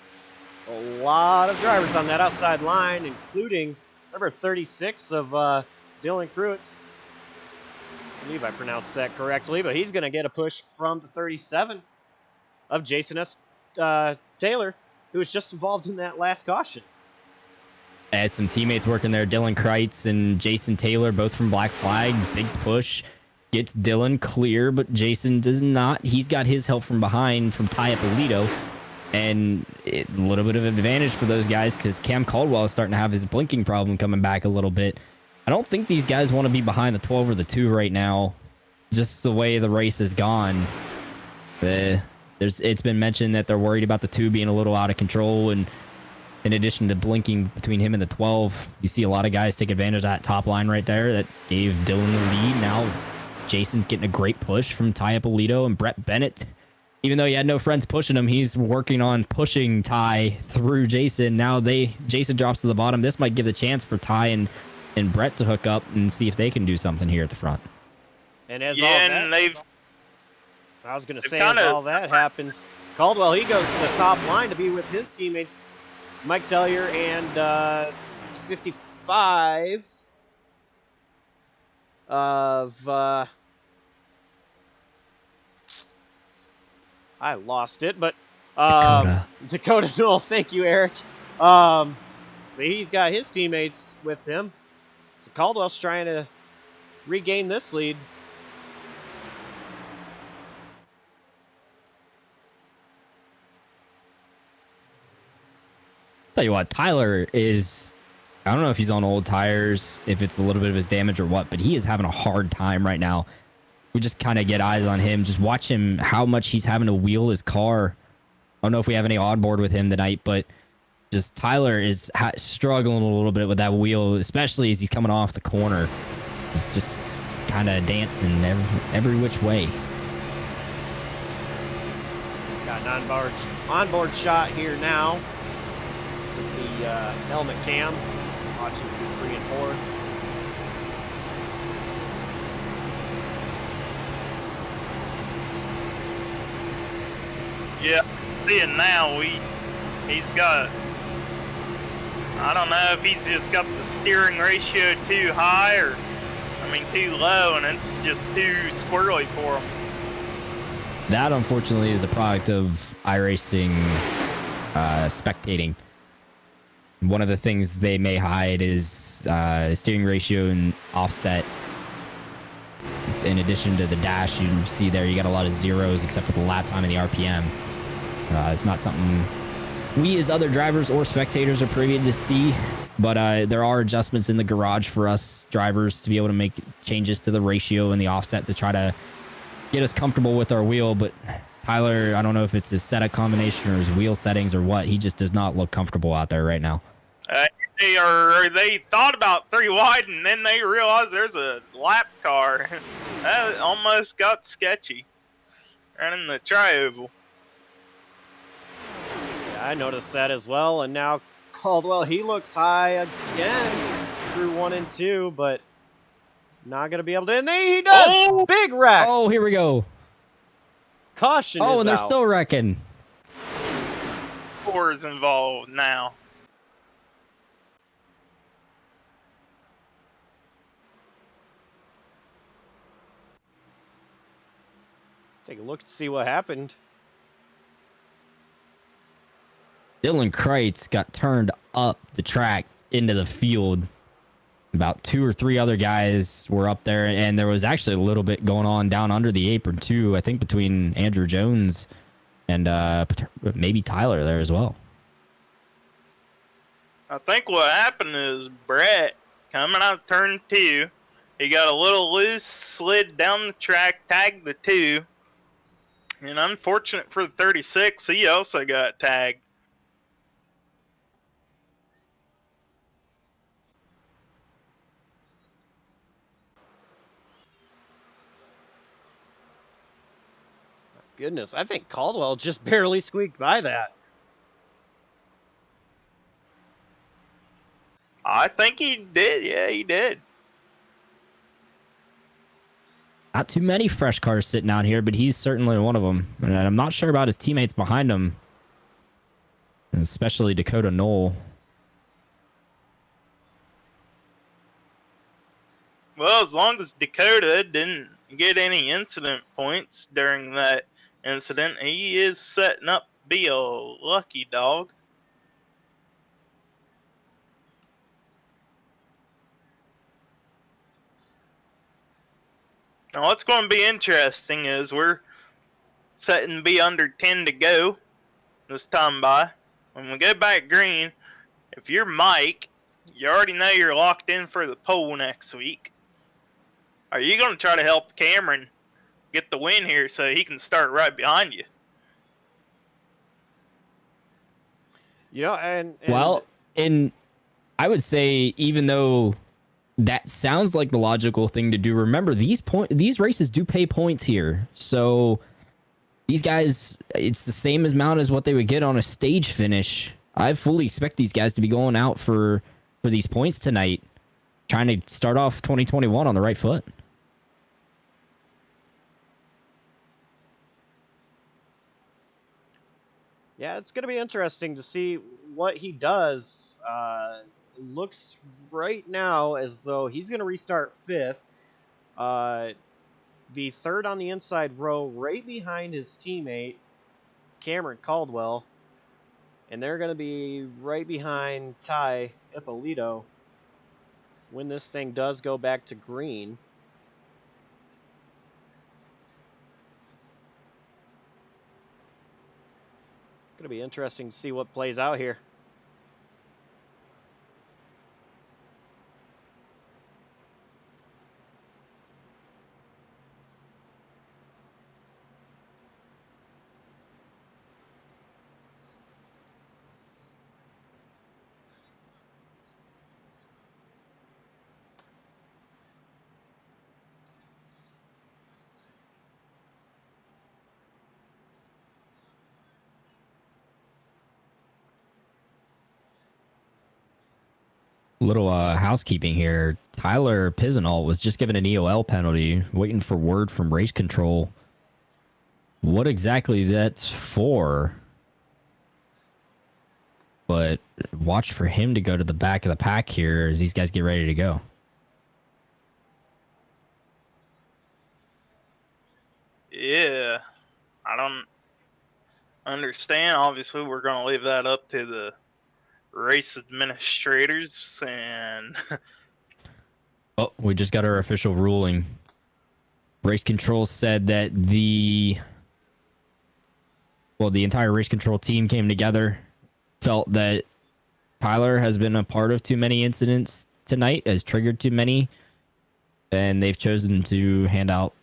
Speaker 1: a lot of drivers on that outside line, including number 36 of Dylan Kruitz. I believe I pronounced that correctly, but he's going to get a push from the 37 of Jason S. Taylor, who was just involved in that last caution.
Speaker 3: As some teammates working there, Dylan Kreitz and Jason Taylor, both from Black Flag. Big push. Gets Dylan clear, but Jason does not. He's got his help from behind from Ty Ippolito. And a little bit of advantage for those guys because Cam Caldwell is starting to have his blinking problem coming back a little bit. I don't think these guys want to be behind the 12 or the 2 right now. Just the way the race has gone. It's been mentioned that they're worried about the 2 being a little out of control. And in addition to blinking between him and the 12, you see a lot of guys take advantage of that top line right there that gave Dylan the lead. Now Jason's getting a great push from Ty Ippolito and Brett Bennett. Even though he had no friends pushing him, he's working on pushing Ty through Jason. Now Jason drops to the bottom. This might give the chance for Ty and Brett to hook up and see if they can do something here at the front.
Speaker 1: And as all that happens, Caldwell, he goes to the top line to be with his teammates, Mike Tellier and 55 of... I lost it, but Dakota Knoll, thank you, Eric. So he's got his teammates with him. So Caldwell's trying to regain this lead.
Speaker 3: Tell you what, Tyler is, I don't know if he's on old tires, if it's a little bit of his damage or what, but he is having a hard time right now. We just kind of get eyes on him. Just watch him, how much he's having to wheel his car. I don't know if we have any onboard with him tonight, but just Tyler is struggling a little bit with that wheel, especially as he's coming off the corner. Just kind of dancing every which way.
Speaker 1: Got an onboard shot here now with the helmet cam. Watching 3 and 4.
Speaker 2: Yeah, seeing now, he's got, I don't know if he's just got the steering ratio too high or, too low, and it's just too squirrely for him.
Speaker 3: That, unfortunately, is a product of iRacing spectating. One of the things they may hide is steering ratio and offset. In addition to the dash, you see there, you got a lot of zeros except for the lap time and the RPM. It's not something we as other drivers or spectators are privy to see, but there are adjustments in the garage for us drivers to be able to make changes to the ratio and the offset to try to get us comfortable with our wheel. But Tyler, I don't know if it's his setup combination or his wheel settings or what. He just does not look comfortable out there right now.
Speaker 2: They thought about 3 wide and then they realized there's a lap car. That almost got sketchy. Running the tri-oval.
Speaker 1: Yeah, I noticed that as well, and now Caldwell, he looks high again. through 1 and 2, but not going to be able to. And there he does!
Speaker 2: Oh!
Speaker 1: Big wreck!
Speaker 3: Oh, here we go.
Speaker 1: Caution
Speaker 3: Oh,
Speaker 1: is
Speaker 3: and they're
Speaker 1: out.
Speaker 3: still wrecking.
Speaker 2: 4 is involved now.
Speaker 1: Take a look and see what happened.
Speaker 3: Dylan Kreitz got turned up the track into the field. About 2 or 3 other guys were up there, and there was actually a little bit going on down under the apron too. I think between Andrew Jones and maybe Tyler there as well.
Speaker 2: I think what happened is Brett coming out of turn 2. He got a little loose, slid down the track, tagged the 2. And unfortunate for the 36, he also got tagged.
Speaker 1: Goodness, I think Caldwell just barely squeaked by that.
Speaker 2: I think he did. Yeah, he did.
Speaker 3: Not too many fresh cars sitting out here, but he's certainly one of them. And I'm not sure about his teammates behind him, especially Dakota Knoll.
Speaker 2: Well, as long as Dakota didn't get any incident points during that incident, he is setting up to be a lucky dog. Now, what's going to be interesting is we're setting to be under 10 to go this time by. When we go back green, if you're Mike, you already know you're locked in for the pole next week. Are you going to try to help Cameron get the win here so he can start right behind you?
Speaker 1: You know, and
Speaker 3: Well, and I would say, even though that sounds like the logical thing to do, remember these races do pay points here. So these guys, it's the same amount as what they would get on a stage finish. I fully expect these guys to be going out for these points tonight, trying to start off 2021 on the right foot.
Speaker 1: yeah, it's going to be interesting to see what he does. Looks right now as though he's going to restart 5th. The 3rd on the inside row, right behind his teammate, Cameron Caldwell. And they're going to be right behind Ty Ippolito when this thing does go back to green. Going to be interesting to see what plays out here.
Speaker 3: Little housekeeping here. Tyler Pizinal was just given an EOL penalty, waiting for word from race control. What exactly that's for? But watch for him to go to the back of the pack here as these guys get ready to go.
Speaker 2: Yeah, I don't understand. Obviously, we're going to leave that up to the race administrators. And
Speaker 3: oh, we just got our official ruling. Race control said that the entire race control team came together, felt that Tyler has been a part of too many incidents tonight, has triggered too many, and they've chosen to hand out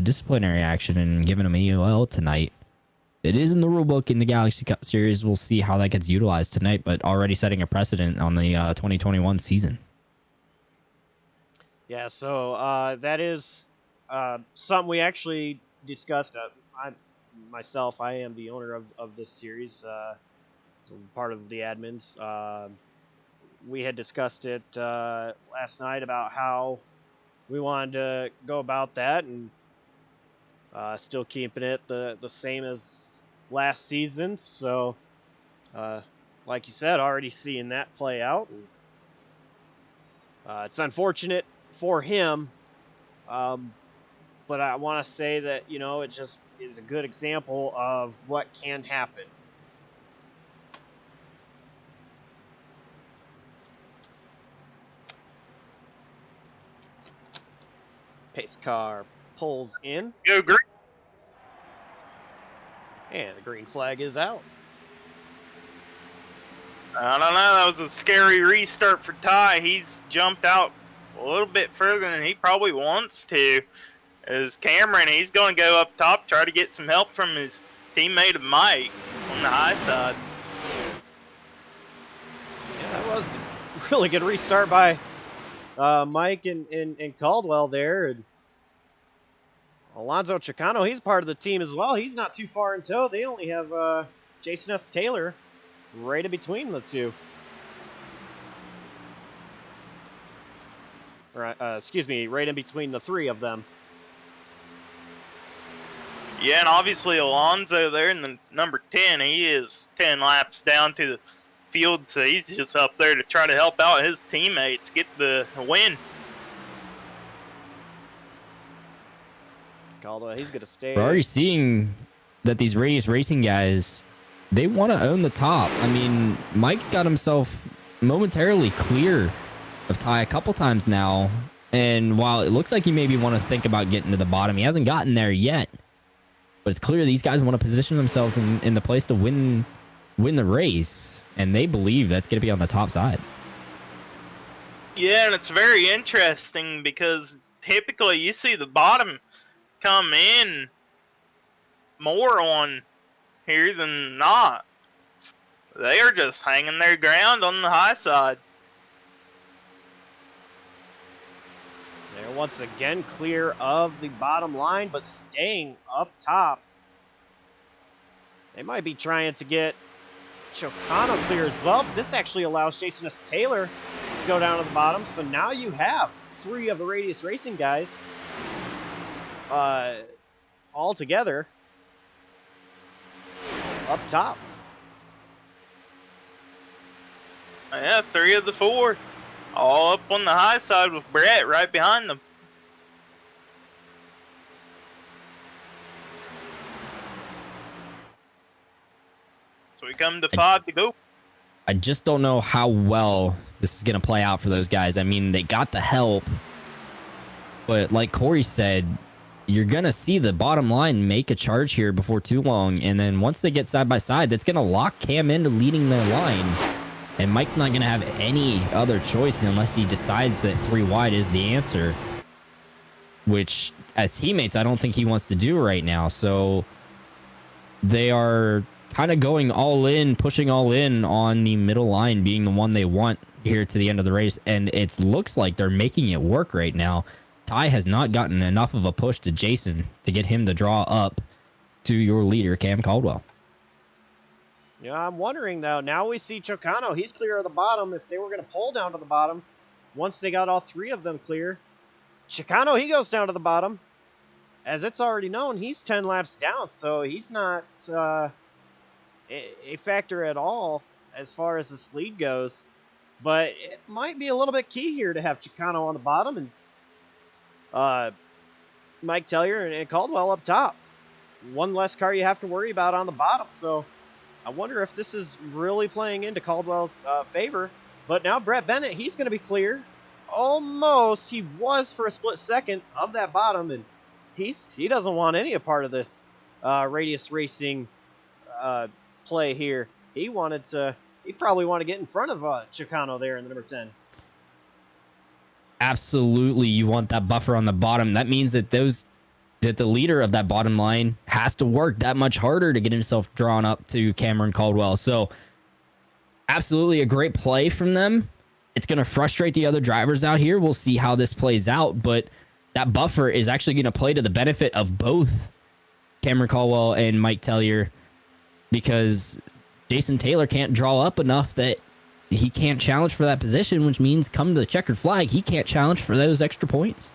Speaker 3: disciplinary action and given him EOL tonight. It is in the rulebook in the Galaxy Cup Series. We'll see how that gets utilized tonight, but already setting a precedent on the 2021 season.
Speaker 1: Yeah, so that is something we actually discussed. I am the owner of this series, so I'm part of the admins. we had discussed it last night about how we wanted to go about that, and still keeping it the same as last season. So, like you said, already seeing that play out. And, it's unfortunate for him, but I want to say that, it just is a good example of what can happen. Pace car pulls in.
Speaker 2: Go green.
Speaker 1: And the green flag is out.
Speaker 2: I don't know. That was a scary restart for Ty. He's jumped out a little bit further than he probably wants to. As Cameron, he's going to go up top, try to get some help from his teammate Mike on the high side.
Speaker 1: Yeah, that was a really good restart by Mike and Caldwell there. And Alonzo Chicano, he's part of the team as well. He's not too far in tow. They only have Jason S. Taylor right in between the two. Right, excuse me, right in between the three of them.
Speaker 2: Yeah, and obviously Alonzo there in the number 10, he is 10 laps down to the field, so he's just up there to try to help out his teammates get the win.
Speaker 1: Caldwell, he's going to stay.
Speaker 3: We're already seeing that these Radius Racing guys, they want to own the top. I mean, Mike's got himself momentarily clear of Ty a couple times now, and while it looks like he maybe want to think about getting to the bottom, he hasn't gotten there yet. But it's clear these guys want to position themselves in the place to win the race, and they believe that's going to be on the top side.
Speaker 2: Yeah, and it's very interesting because typically you see the bottom come in more on here than not. They are just hanging their ground on the high side.
Speaker 1: They're once again clear of the bottom line, but staying up top. They might be trying to get Chicano clear as well, but this actually allows Jason S. Taylor to go down to the bottom. So now you have three of the Radius Racing guys all together up top.
Speaker 2: Yeah, 3 of the 4. All up on the high side with Brett right behind them. So we come to 5 to go.
Speaker 3: I just don't know how well this is going to play out for those guys. I mean, they got the help, but like Corey said, you're going to see the bottom line make a charge here before too long. And then once they get side by side, that's going to lock Cam into leading their line. And Mike's not going to have any other choice unless he decides that 3 wide is the answer, which as teammates, I don't think he wants to do right now. So they are kind of going all in, pushing all in on the middle line being the one they want here to the end of the race. And it looks like they're making it work right now. Ty has not gotten enough of a push to Jason to get him to draw up to your leader, Cam Caldwell.
Speaker 1: Yeah, I'm wondering, though. Now we see Chicano. He's clear of the bottom. If they were going to pull down to the bottom, once they got all 3 of them clear, Chicano, he goes down to the bottom. As it's already known, he's 10 laps down, so he's not a factor at all as far as this lead goes. But it might be a little bit key here to have Chicano on the bottom and Mike Tellier and Caldwell up top. One less car you have to worry about on the bottom, so I wonder if this is really playing into Caldwell's favor. But now Brett Bennett, he's going to be clear. Almost. He was for a split second of that bottom, and he doesn't want any part of this Radius Racing play here. He probably want to get in front of Chicano there in the number 10.
Speaker 3: Absolutely, you want that buffer on the bottom. That means that the leader of that bottom line has to work that much harder to get himself drawn up to Cameron Caldwell. So absolutely a great play from them. It's going to frustrate the other drivers out here. We'll see how this plays out, but that buffer is actually going to play to the benefit of both Cameron Caldwell and Mike Tellier, because Jason Taylor can't draw up enough that he can't challenge for that position, which means come to the checkered flag, he can't challenge for those extra points.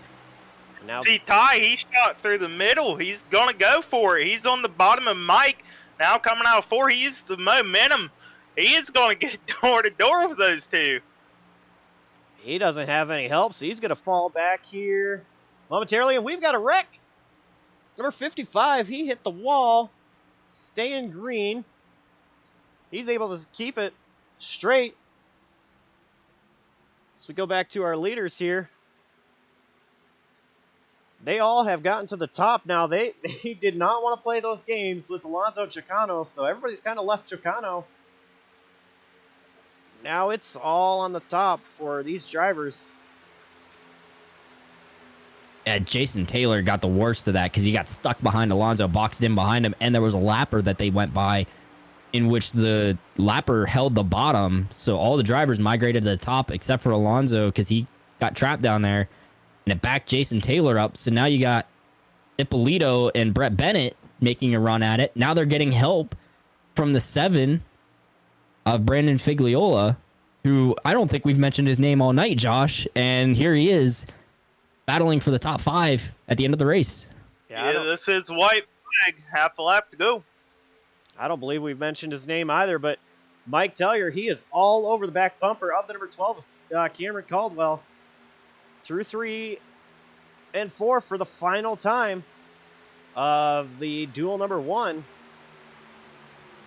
Speaker 1: Now,
Speaker 2: See, Ty, he shot through the middle. He's going to go for it. He's on the bottom of Mike. Now coming out of 4, he uses the momentum. He is going to get door to door with those two.
Speaker 1: he doesn't have any help, so he's going to fall back here momentarily, and we've got a wreck. Number 55, he hit the wall, staying green. He's able to keep it straight. So we go back to our leaders here. They all have gotten to the top now. They did not want to play those games with Alonso Chicano, so everybody's kind of left Chicano. Now it's all on the top for these drivers.
Speaker 3: Yeah, Jason Taylor got the worst of that because he got stuck behind Alonso, boxed in behind him, and there was a lapper that they went by in which the lapper held the bottom, so all the drivers migrated to the top except for Alonso because he got trapped down there, and it backed Jason Taylor up. So now you got Ippolito and Brett Bennett making a run at it. Now they're getting help from the 7 of Brandon Figliola, who I don't think we've mentioned his name all night, Josh, and here he is battling for the top 5 at the end of the race.
Speaker 2: Yeah, this is white flag. Half a lap to go.
Speaker 1: I don't believe we've mentioned his name either, but Mike Tellier, he is all over the back bumper of the number 12, Cameron Caldwell. Through 3 and 4 for the final time of the duel number 1.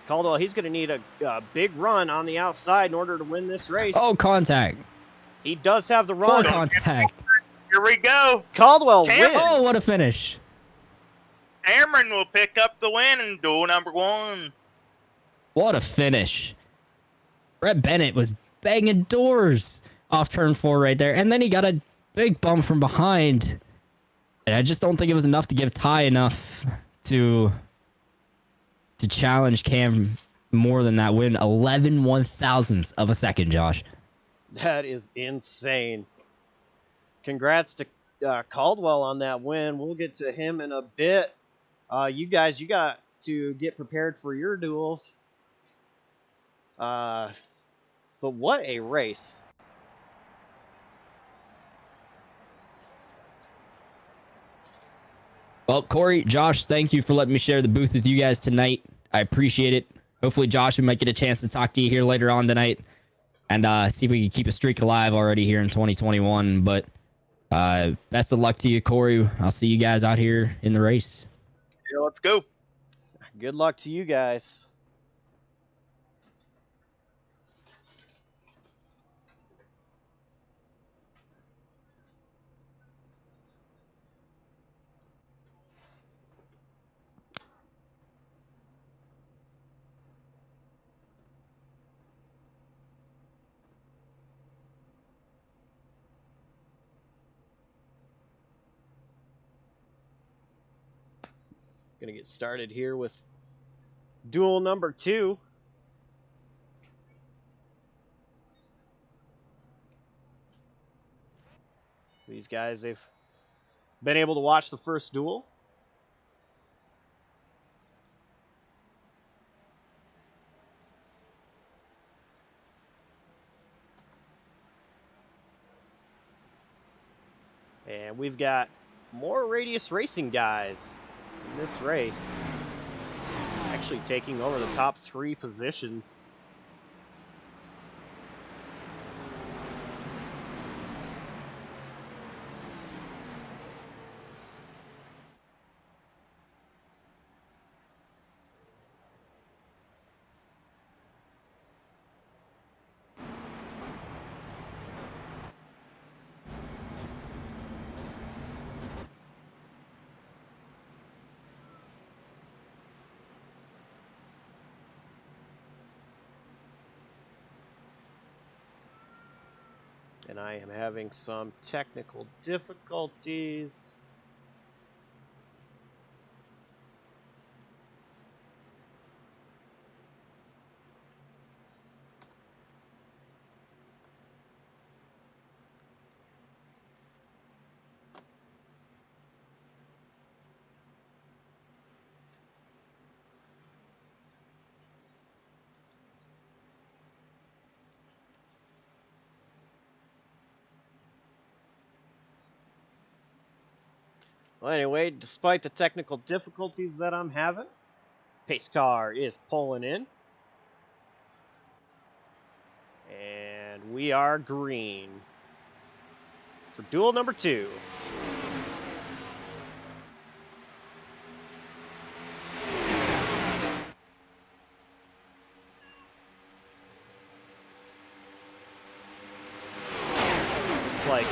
Speaker 1: Caldwell, he's going to need a big run on the outside in order to win this race.
Speaker 3: Oh, contact.
Speaker 1: He does have the
Speaker 3: Full
Speaker 1: run.
Speaker 3: contact.
Speaker 2: Here we go.
Speaker 1: Caldwell
Speaker 2: Cameron.
Speaker 1: wins.
Speaker 3: Oh, what a finish.
Speaker 2: Cameron will pick up the win in duel number 1.
Speaker 3: What a finish. Brett Bennett was banging doors off turn 4 right there, and then he got a big bump from behind. And I just don't think it was enough to give Ty enough to challenge Cam more than that win. 11 1,000ths of a second, Josh.
Speaker 1: That is insane. Congrats to Caldwell on that win. We'll get to him in a bit. You guys, you got to get prepared for your duels. But what a race.
Speaker 3: Well, Corey, Josh, thank you for letting me share the booth with you guys tonight. I appreciate it. Hopefully, Josh, we might get a chance to talk to you here later on tonight and see if we can keep a streak alive already here in 2021. But best of luck to you, Corey. I'll see you guys out here in the race.
Speaker 2: Yeah, let's go.
Speaker 1: Good luck to you guys. Gonna get started here with duel number 2. These guys, they've been able to watch the first duel. And we've got more Radius Racing guys in this race, actually taking over the top 3 positions. And I am having some technical difficulties. Well, anyway, despite the technical difficulties that I'm having, pace car is pulling in. And we are green for duel number 2. Looks like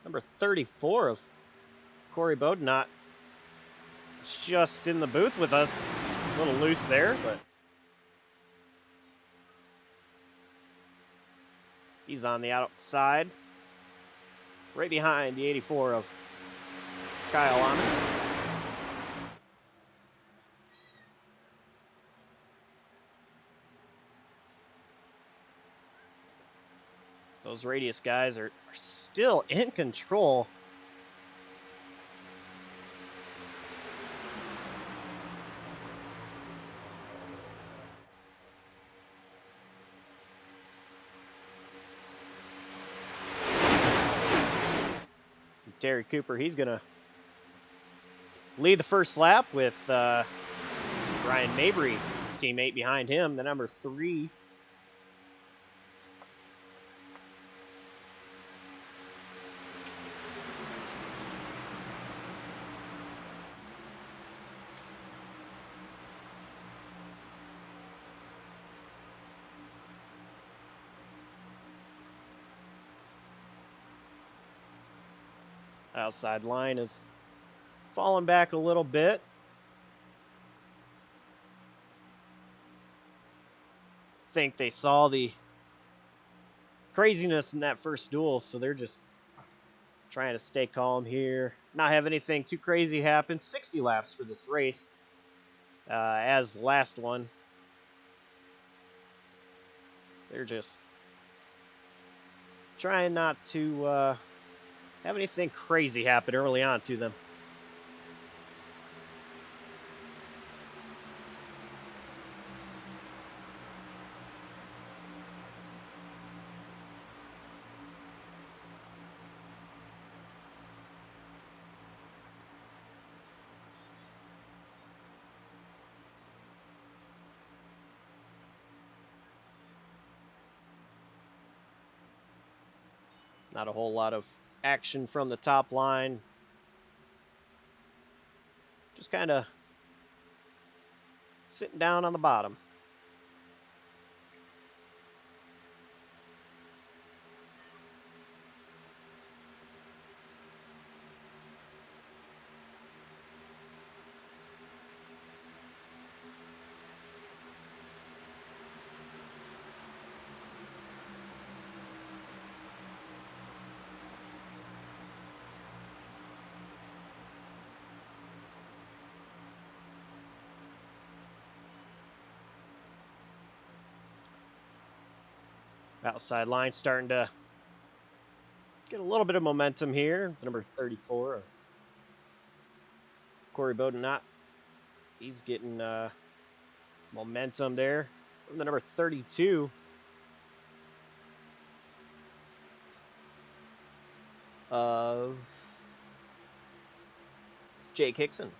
Speaker 1: number 34 of Corey Bodnot is just in the booth with us. A little loose there, but he's on the outside, right behind the 84 of Kyle Ahman. Those Radius guys are still in control. Terry Cooper, he's going to lead the first lap with Ryan Mabry, his teammate behind him, the number 3. Outside line is falling back a little bit. Think they saw the craziness in that first duel, so they're just trying to stay calm here, not have anything too crazy happen. 60 laps for this race, as last one. So they're just trying not to have anything crazy happen early on to them. Not a whole lot of action from the top line. Just kind of sitting down on the bottom. Outside line starting to get a little bit of momentum here. Number 34, Corey Bodnot. He's getting momentum there. From the number 32 of Jake Hickson.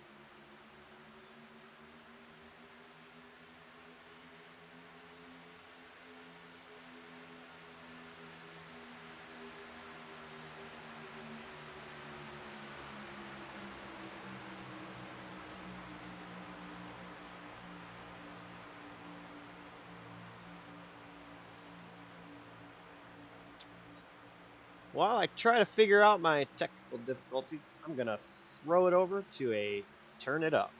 Speaker 1: While I try to figure out my technical difficulties, I'm going to throw it over to a turn it up.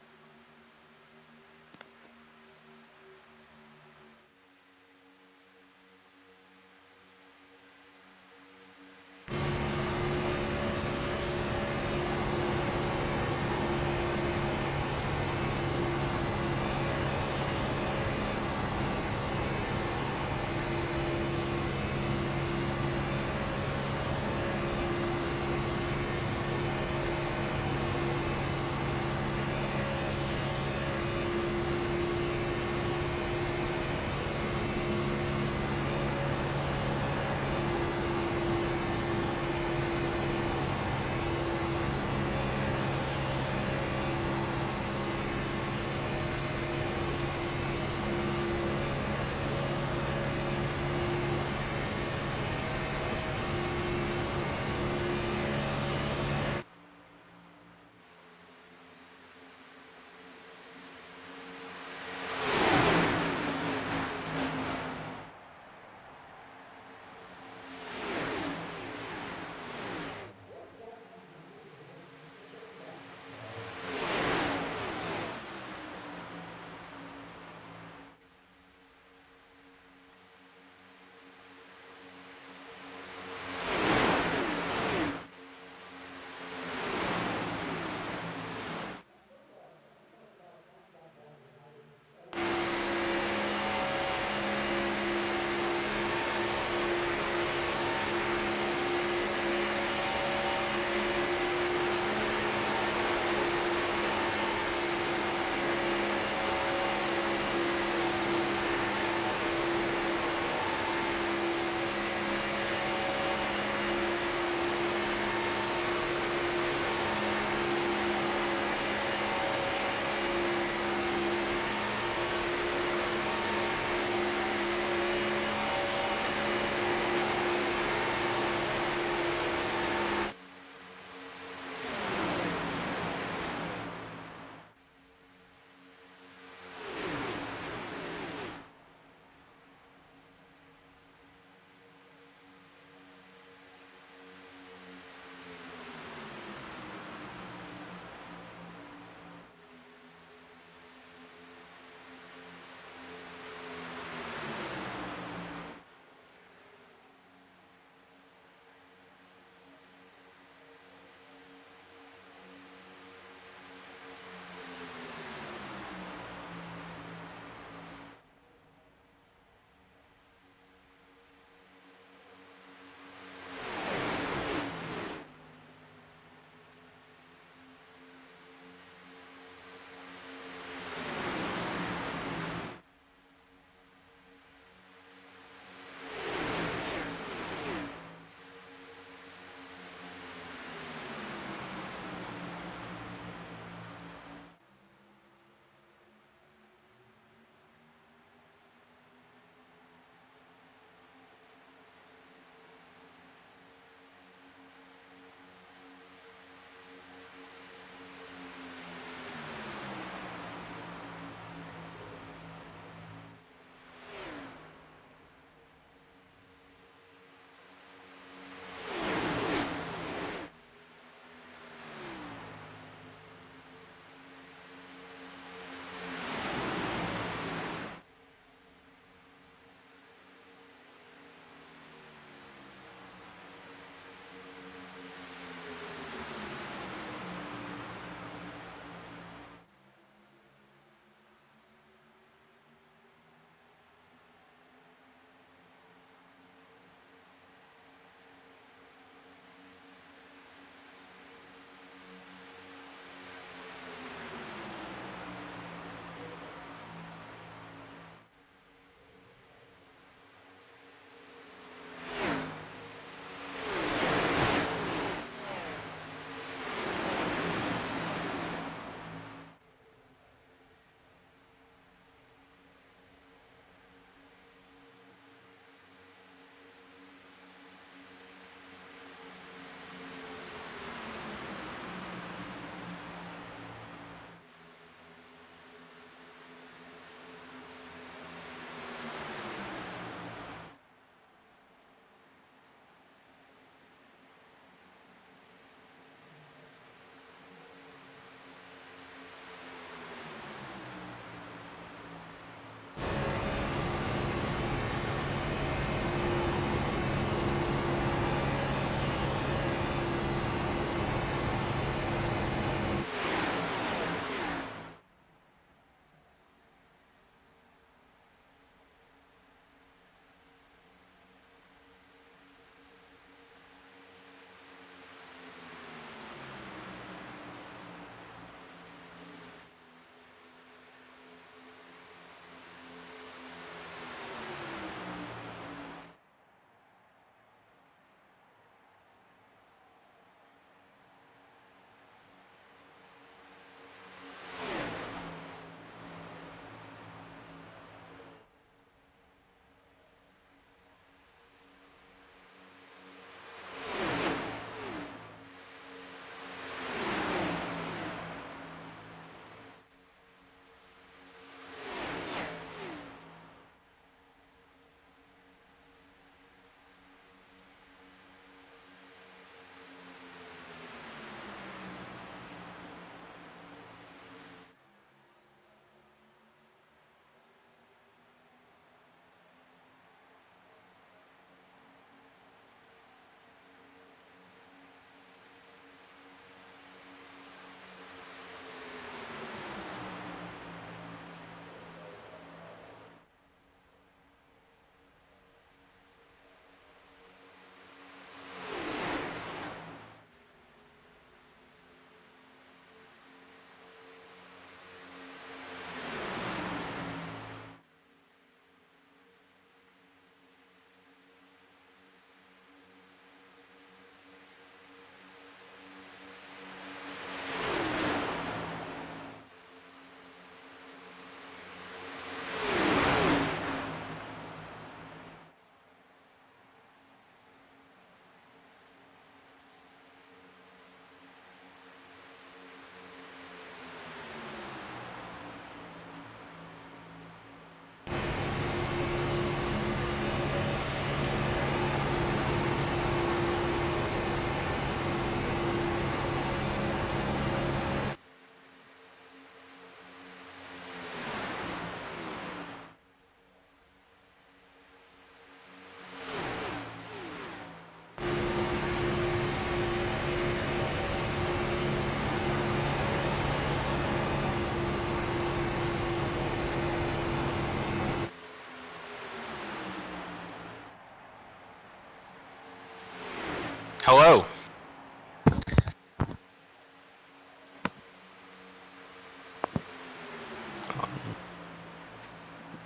Speaker 4: Hello.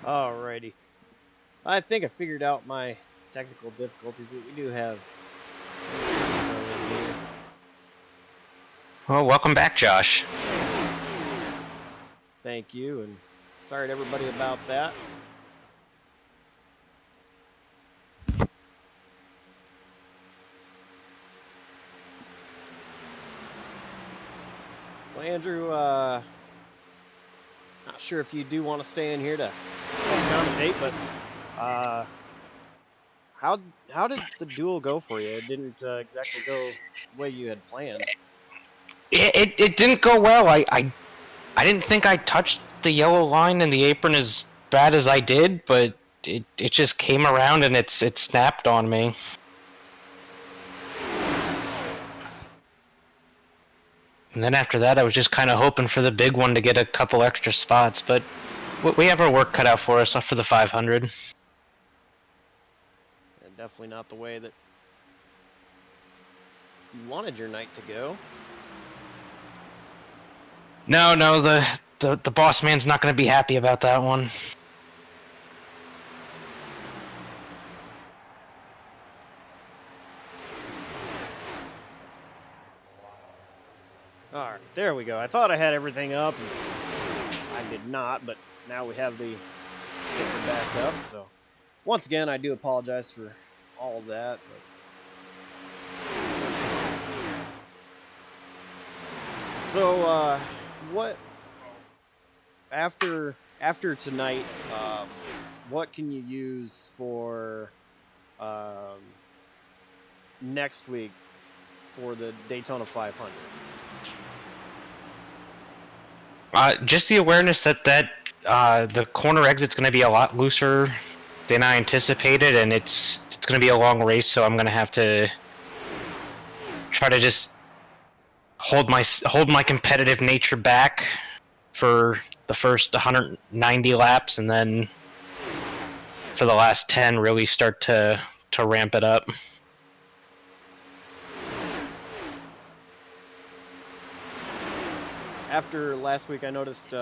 Speaker 1: Alrighty. I think I figured out my technical difficulties, but we do have so in here.
Speaker 4: Well, welcome back, Josh.
Speaker 1: Thank you, and sorry to everybody about that. Well, Andrew, not sure if you do want to stay in here to commentate, but how did the duel go for you? It didn't exactly go the way you had planned.
Speaker 4: It didn't go well. I didn't think I touched the yellow line in the apron as bad as I did, but it just came around and it snapped on me. And then after that, I was just kind of hoping for the big one to get a couple extra spots, but we have our work cut out for us for the 500.
Speaker 1: And definitely not the way that you wanted your night to go.
Speaker 4: No, the boss man's not going to be happy about that one.
Speaker 1: Alright, there we go. I thought I had everything up, and I did not, but now we have the ticker back up, so once again, I do apologize for all of that. But... So, what, after tonight, what can you use for next week for the Daytona 500?
Speaker 4: Just the awareness that the corner exit's going to be a lot looser than I anticipated, and it's going to be a long race, so I'm going to have to try to just hold my competitive nature back for the first 190 laps, and then for the last 10 really start to ramp it up.
Speaker 1: After last week, I noticed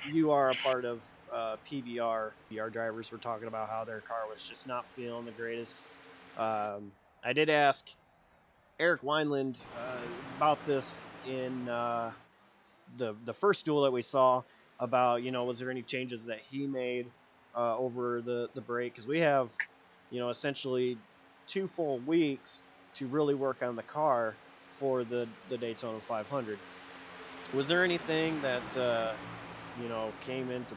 Speaker 1: you are a part of PBR. PBR drivers were talking about how their car was just not feeling the greatest. I did ask Eric Wineland about this in the first duel that we saw, about, was there any changes that he made over the break? Because we have, essentially 2 full weeks to really work on the car for the Daytona 500. Was there anything that came into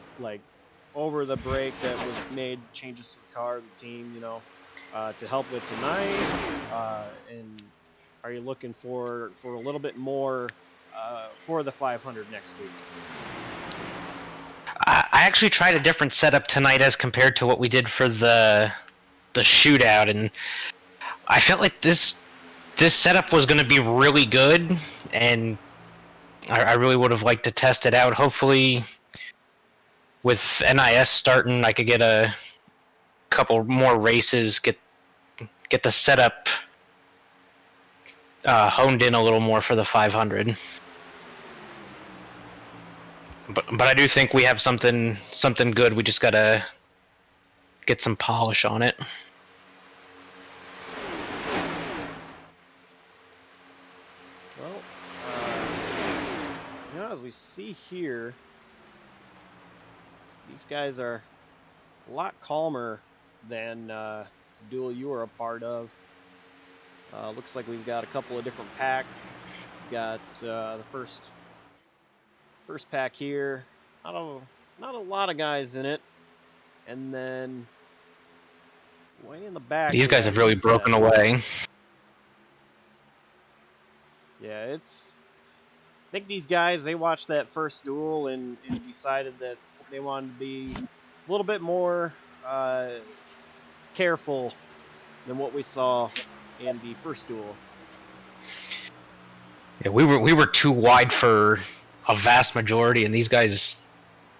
Speaker 1: over the break that was made changes to the car, the team, to help with tonight? And are you looking for a little bit more for the 500 next week?
Speaker 4: I actually tried a different setup tonight as compared to what we did for the shootout, and I felt like this setup was going to be really good, and I really would have liked to test it out. Hopefully, with NIS starting, I could get a couple more races, get the setup honed in a little more for the 500. But I do think we have something good. We just gotta get some polish on it.
Speaker 1: Well, as we see here, these guys are a lot calmer than the duel you were a part of. Looks like we've got a couple of different packs. We've got the first pack here. Not a lot of guys in it. And then way in the back,
Speaker 4: these guys have really broken away.
Speaker 1: Yeah, I think these guys, they watched that first duel and decided that they wanted to be a little bit more careful than what we saw in the first duel.
Speaker 4: Yeah, we were too wide for a vast majority, and these guys,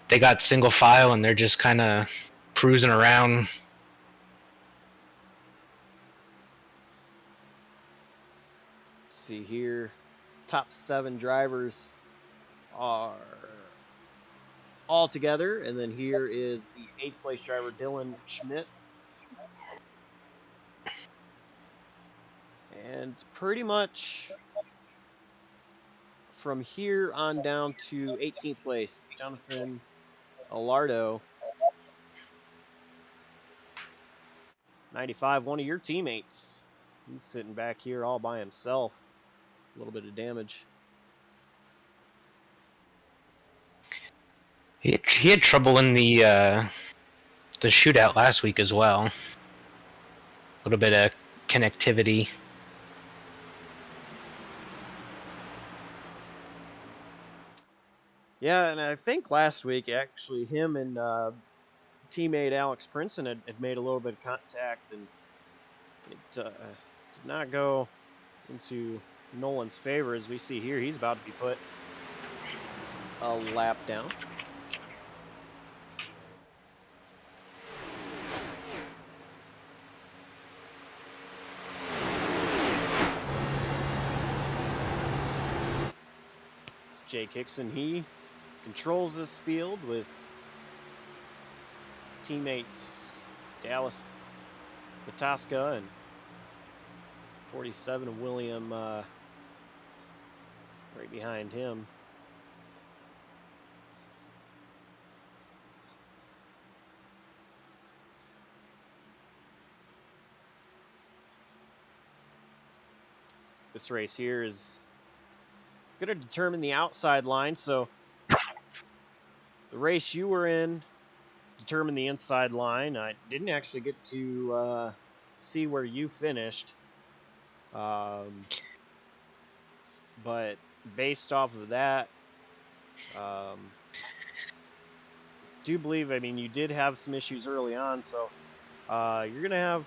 Speaker 4: they got single file and they're just kind of cruising around.
Speaker 1: see here, top 7 drivers are all together, and then here is the 8th place driver, Dylan Schmidt. And pretty much from here on down to 18th place, Jonathan Alardo. 95, one of your teammates. He's sitting back here all by himself. A little bit of damage.
Speaker 4: He had trouble in the shootout last week as well. A little bit of connectivity.
Speaker 1: Yeah, and I think last week, actually, him and teammate Alex Princeton had made a little bit of contact, and it did not go into Nolan's favor. As we see here, he's about to be put a lap down. Jake Hickson, he controls this field with teammates Dallas Mataska and 47 William right behind him. This race here is going to determine the outside line. So the race you were in determined the inside line. I didn't actually get to see where you finished. But based off of that, do believe, I mean, you did have some issues early on, so you're going to have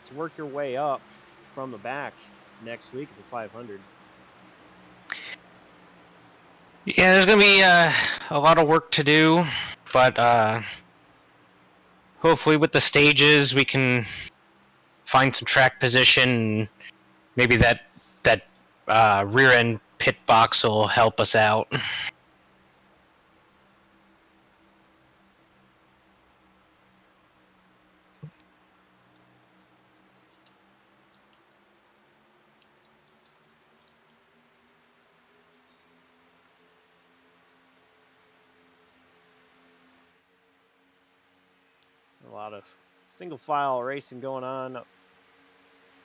Speaker 1: to work your way up from the back next week at the 500.
Speaker 4: Yeah, there's going to be a lot of work to do, but hopefully with the stages we can find some track position, and maybe that rear end pit box will help us out.
Speaker 1: A lot of single file racing going on up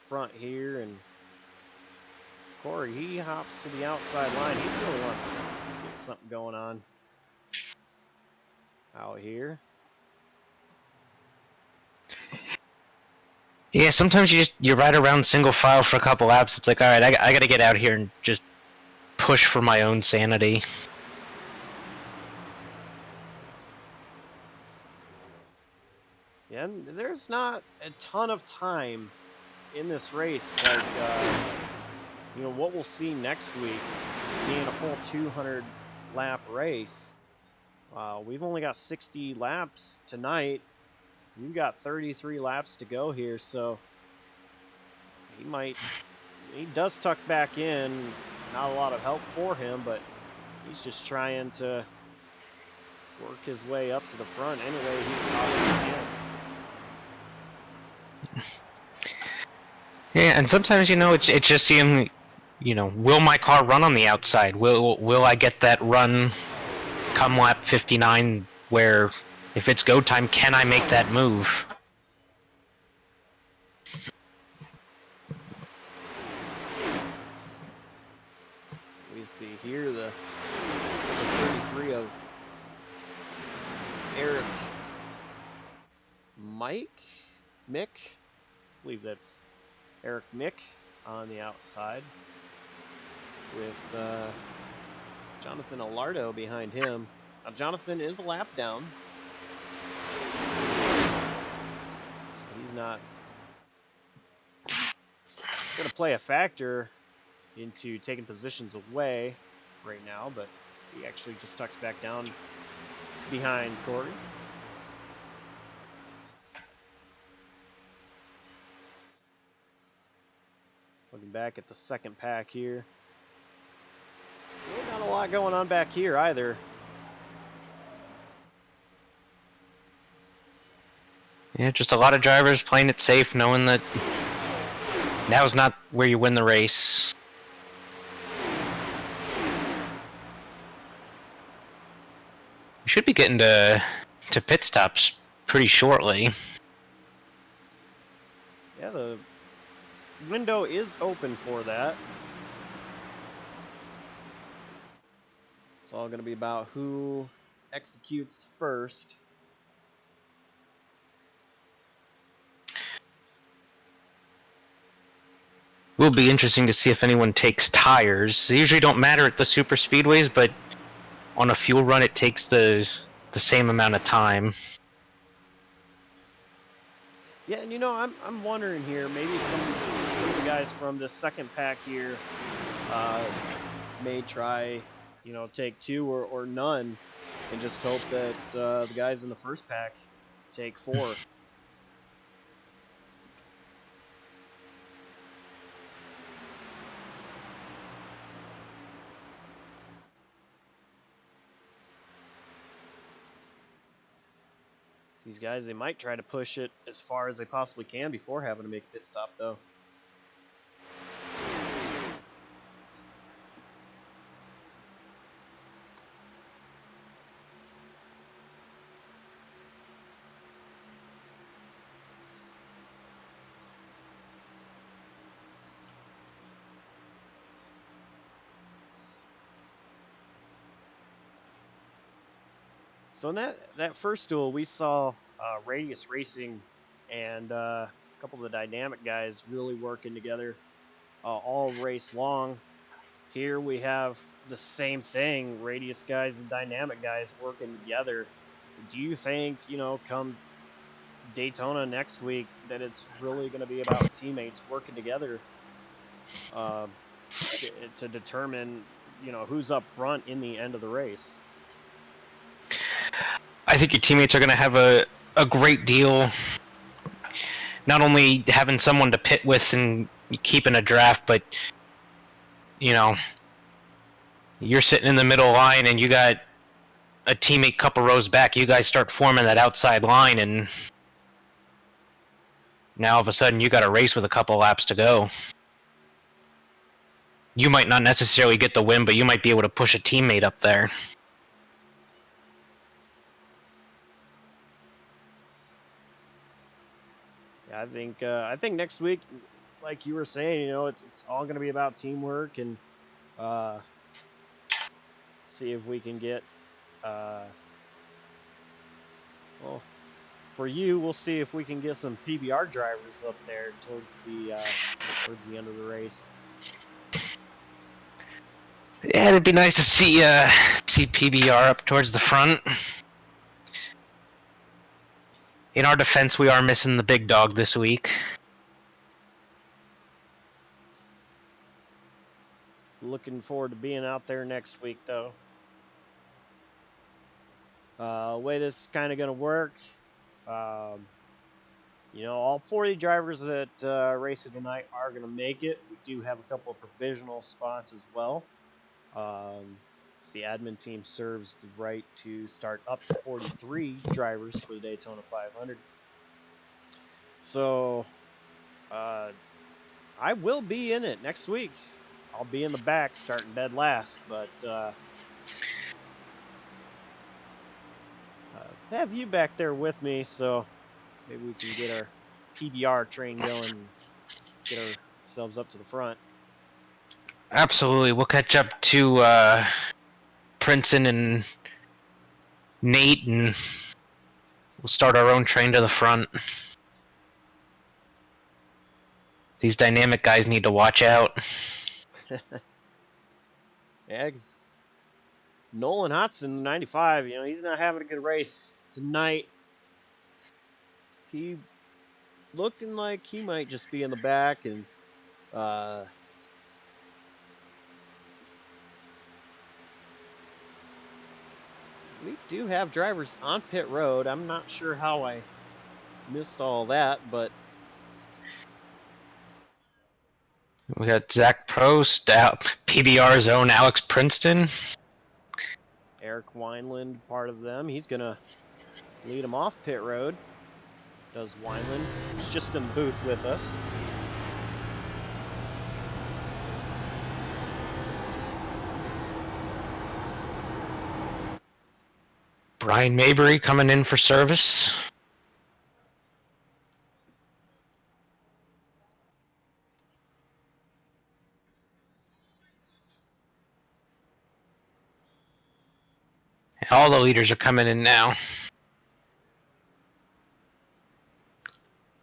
Speaker 1: front here, and Corey, he hops to the outside line. He really wants to get something going on out here.
Speaker 4: Yeah, sometimes you ride around single file for a couple laps. It's like, all right, I got to get out here and just push for my own sanity.
Speaker 1: Yeah, and there's not a ton of time in this race. Like, you know, what we'll see next week being a full 200 lap race. We've only got 60 laps tonight. We've got 33 laps to go here, so he does tuck back in. Not a lot of help for him, but he's just trying to work his way up to the front any way he possibly can.
Speaker 4: Yeah, and sometimes, you know, it's just seeing, you know, will my car run on the outside? Will I get that run come lap 59 where if it's go time, can I make that move?
Speaker 1: We see here the 33 of Eric Mick. I believe that's Eric Mick on the outside with Jonathan Alardo behind him. Now Jonathan is a lap down, so he's not going to play a factor into taking positions away right now, but he actually just tucks back down behind Corey. Looking back at the second pack here. Really not a lot going on back here either.
Speaker 4: Yeah, just a lot of drivers playing it safe, knowing that now's not where you win the race. We should be getting to pit stops pretty shortly.
Speaker 1: Yeah, the window is open for that. It's all going to be about who executes first.
Speaker 4: Will be interesting to see if anyone takes tires. They usually don't matter at the super speedways, but on a fuel run it takes the same amount of time.
Speaker 1: Yeah, and you know, I'm wondering here, maybe some of the guys from the second pack here may try, you know, take 2 or none, and just hope that the guys in the first pack take 4. These guys, they might try to push it as far as they possibly can before having to make a pit stop, though. So in that first duel, we saw Radius Racing and a couple of the Dynamic guys really working together all race long. Here we have the same thing, Radius guys and Dynamic guys working together. Do you think, you know, come Daytona next week, that it's really going to be about teammates working together to determine, you know, who's up front in the end of the race?
Speaker 4: I think your teammates are going to have a great deal. Not only having someone to pit with and keeping a draft, but, you know, you're sitting in the middle line and you got a teammate couple rows back. You guys start forming that outside line, and now all of a sudden you got a race with a couple laps to go. You might not necessarily get the win, but you might be able to push a teammate up there.
Speaker 1: I think next week, like you were saying, you know, it's all going to be about teamwork and see if we can get well, for you, we'll see if we can get some PBR drivers up there towards the end of the race.
Speaker 4: Yeah, it'd be nice to see PBR up towards the front. In our defense, we are missing the big dog this week.
Speaker 1: Looking forward to being out there next week, though. Way this is kind of going to work, you know, all 40 drivers that race it tonight are going to make it. We do have a couple of provisional spots as well. The admin team serves the right to start up to 43 drivers for the Daytona 500. So, I will be in it next week. I'll be in the back starting dead last, but have you back there with me, so maybe we can get our PBR train going and get ourselves up to the front.
Speaker 4: Absolutely. We'll catch up to Princeton and Nate, and we'll start our own train to the front. These Dynamic guys need to watch out.
Speaker 1: Yeah, Nolan Hodson, 95, you know, he's not having a good race tonight. He looking like he might just be in the back, and we do have drivers on pit road. I'm not sure how I missed all that, but
Speaker 4: We got Zach Prost, PBR's own Alex Princeton.
Speaker 1: Eric Wineland, part of them. He's going to lead him off pit road. Does Wineland. He's just in the booth with us.
Speaker 4: Brian Maybury coming in for service. And all the leaders are coming in now.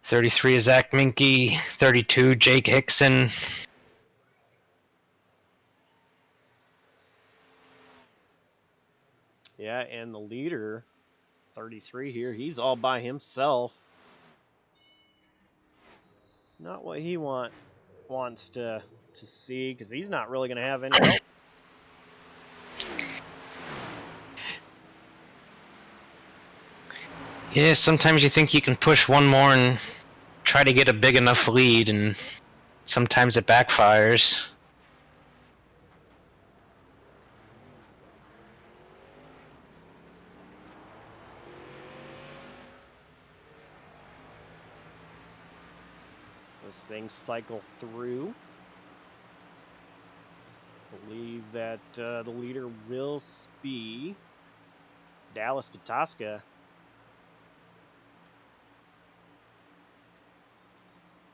Speaker 4: 33 is Zach Minke, 32 Jake Hickson.
Speaker 1: Yeah, and the leader, 33 here, he's all by himself. It's not what he wants to see, because he's not really going to have any help.
Speaker 4: Yeah, sometimes you think you can push one more and try to get a big enough lead, and sometimes it backfires.
Speaker 1: Those things cycle through. Believe that the leader will be Dallas Pataska.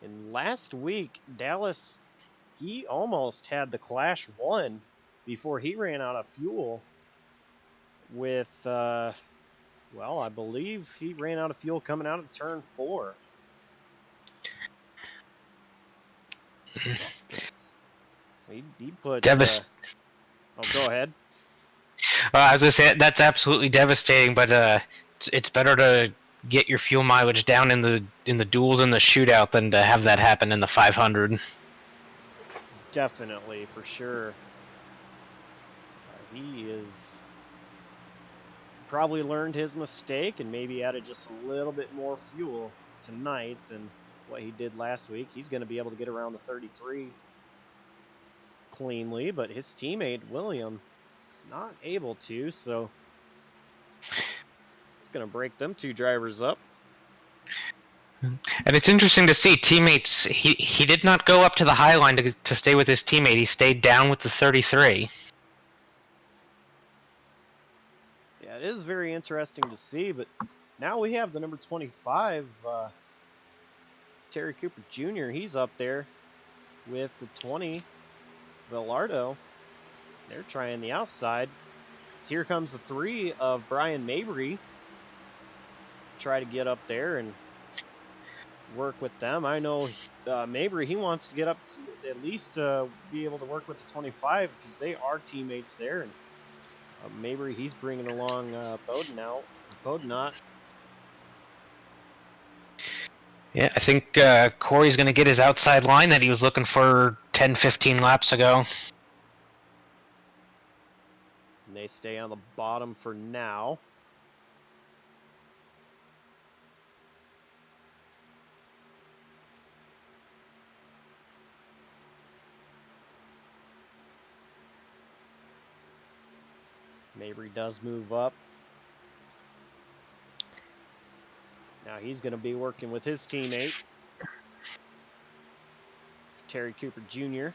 Speaker 1: And last week, Dallas, he almost had the Clash 1 before he ran out of fuel with, well, I believe he ran out of fuel coming out of turn 4. So he put... oh, go ahead.
Speaker 4: I was going to say, that's absolutely devastating, but it's better to get your fuel mileage down in the duels and the shootout than to have that happen in the 500.
Speaker 1: Definitely, for sure. He is probably learned his mistake and maybe added just a little bit more fuel tonight than what he did last week. He's going to be able to get around the 33 cleanly, but his teammate William is not able to, so it's going to break them two drivers up.
Speaker 4: And it's interesting to see teammates. He did not go up to the high line to stay with his teammate. He stayed down with the 33.
Speaker 1: Yeah, it is very interesting to see, but now we have the number 25, Terry Cooper Jr. He's up there with the 20, Villardo. They're trying the outside. So here comes the 3 of Brian Mabry. Try to get up there and work with them. I know Mabry, he wants to get up to at least be able to work with the 25 because they are teammates there. And Mabry, he's bringing along Bodenot.
Speaker 4: Yeah, I think Corey's going to get his outside line that he was looking for 10-15 laps ago.
Speaker 1: And they stay on the bottom for now. Mabry does move up. Now he's going to be working with his teammate, Terry Cooper Jr.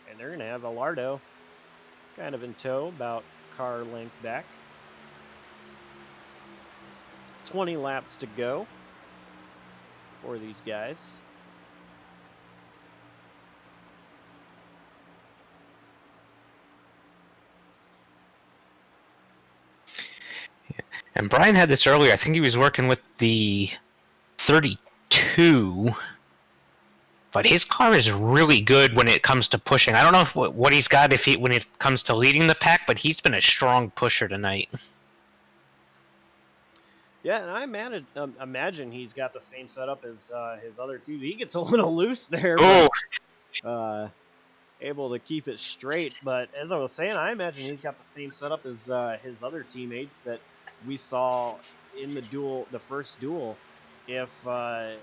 Speaker 1: And they're going to have Villardo kind of in tow, about car length back. 20 laps to go for these guys.
Speaker 4: And Brian had this earlier. I think he was working with the 32, but his car is really good when it comes to pushing. I don't know if, what he's got when it comes to leading the pack, but he's been a strong pusher tonight.
Speaker 1: Yeah, and I imagine he's got the same setup as his other two. He gets a little loose there, but able to keep it straight. But as I was saying, I imagine he's got the same setup as his other teammates that we saw in the first duel. If I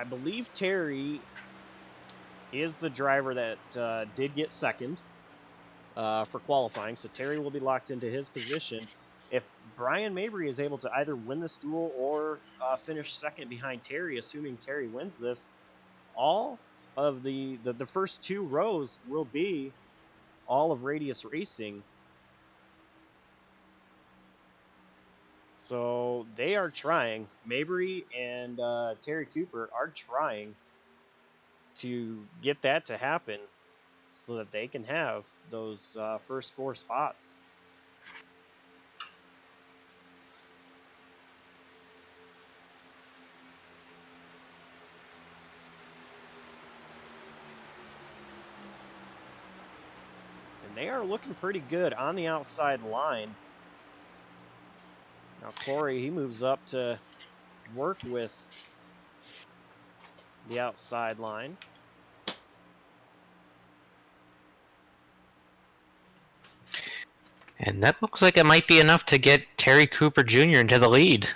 Speaker 1: believe Terry is the driver that did get second for qualifying, so Terry will be locked into his position. If Brian Mabry is able to either win this duel or finish second behind Terry, assuming Terry wins this, all of the first 2 rows will be all of Radius Racing. So they are trying. Mabry and Terry Cooper are trying to get that to happen so that they can have those first 4 spots. And they are looking pretty good on the outside line. Now Corey, he moves up to work with the outside line.
Speaker 4: And that looks like it might be enough to get Terry Cooper Jr. into the lead.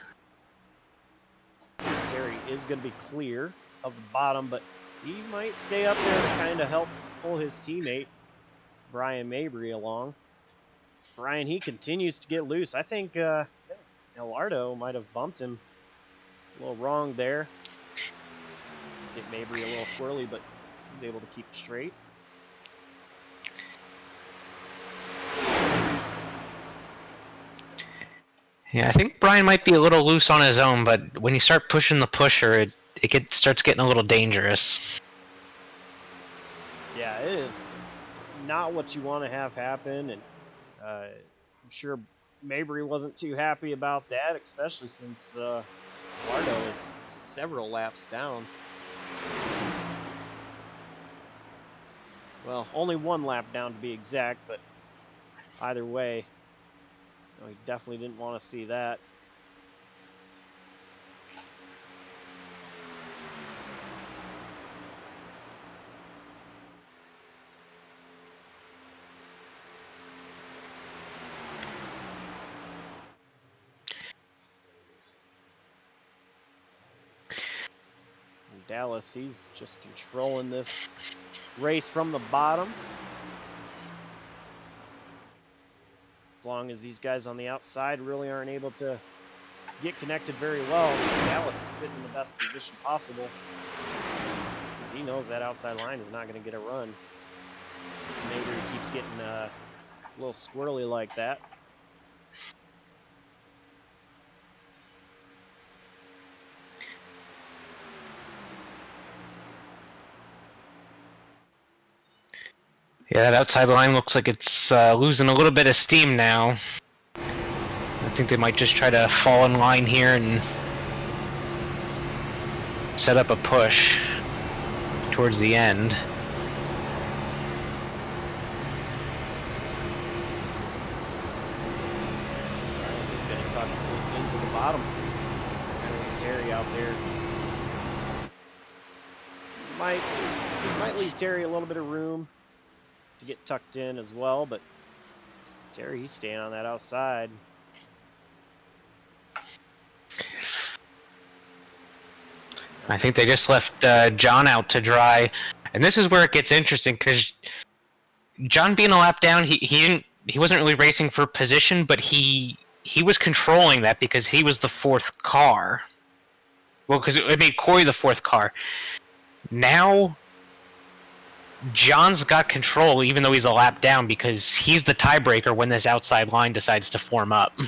Speaker 1: Terry is going to be clear of the bottom, but he might stay up there to kind of help pull his teammate, Brian Mabry, along. Brian, he continues to get loose. I think Elardo might have bumped him a little wrong there. Get Mabry a little squirrely, but he's able to keep it straight.
Speaker 4: Yeah, I think Brian might be a little loose on his own, but when you start pushing the pusher, it starts getting a little dangerous.
Speaker 1: Yeah, it is not what you want to have happen, and I'm sure Mabry wasn't too happy about that, especially since Lardo is several laps down. Well, only 1 lap down to be exact, but either way, he definitely didn't want to see that. And Dallas, he's just controlling this race from the bottom. As long as these guys on the outside really aren't able to get connected very well, Dallas is sitting in the best position possible because he knows that outside line is not going to get a run. Maybe he keeps getting a little squirrely like that.
Speaker 4: Yeah, that outside line looks like it's losing a little bit of steam now. I think they might just try to fall in line here and set up a push towards the end.
Speaker 1: He's going to tuck into the bottom. Terry out there. Might leave Terry a little bit of room to get tucked in as well, but Terry, he's staying on that outside.
Speaker 4: I think they just left John out to dry, and this is where it gets interesting because John being a lap down, he wasn't really racing for position, but he was controlling that because he was the 4th car. Well, because it made Corey the 4th car. Now John's got control even though he's a lap down because he's the tiebreaker when this outside line decides to form up.
Speaker 1: It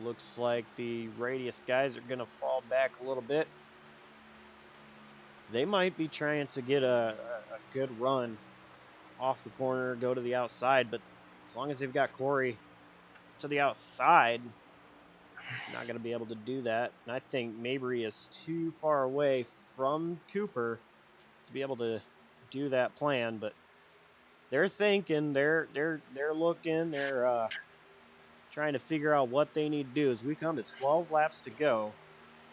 Speaker 1: looks like the Radius guys are going to fall back a little bit. They might be trying to get a good run off the corner, go to the outside, but as long as they've got Corey to the outside, not going to be able to do that. And I think Mabry is too far away from Cooper to be able to do that plan, but they're thinking, they're looking, they're trying to figure out what they need to do as we come to 12 laps to go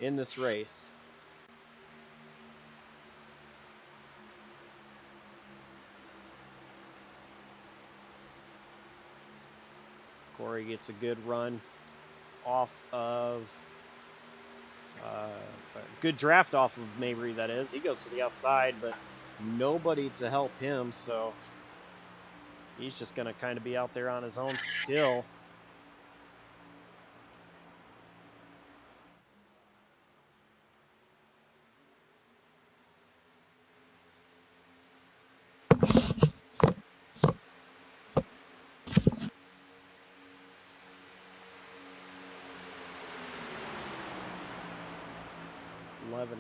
Speaker 1: in this race. Corey gets a good run off of Good draft off of Mabry, that is. He goes to the outside, but nobody to help him, so he's just going to kind of be out there on his own still.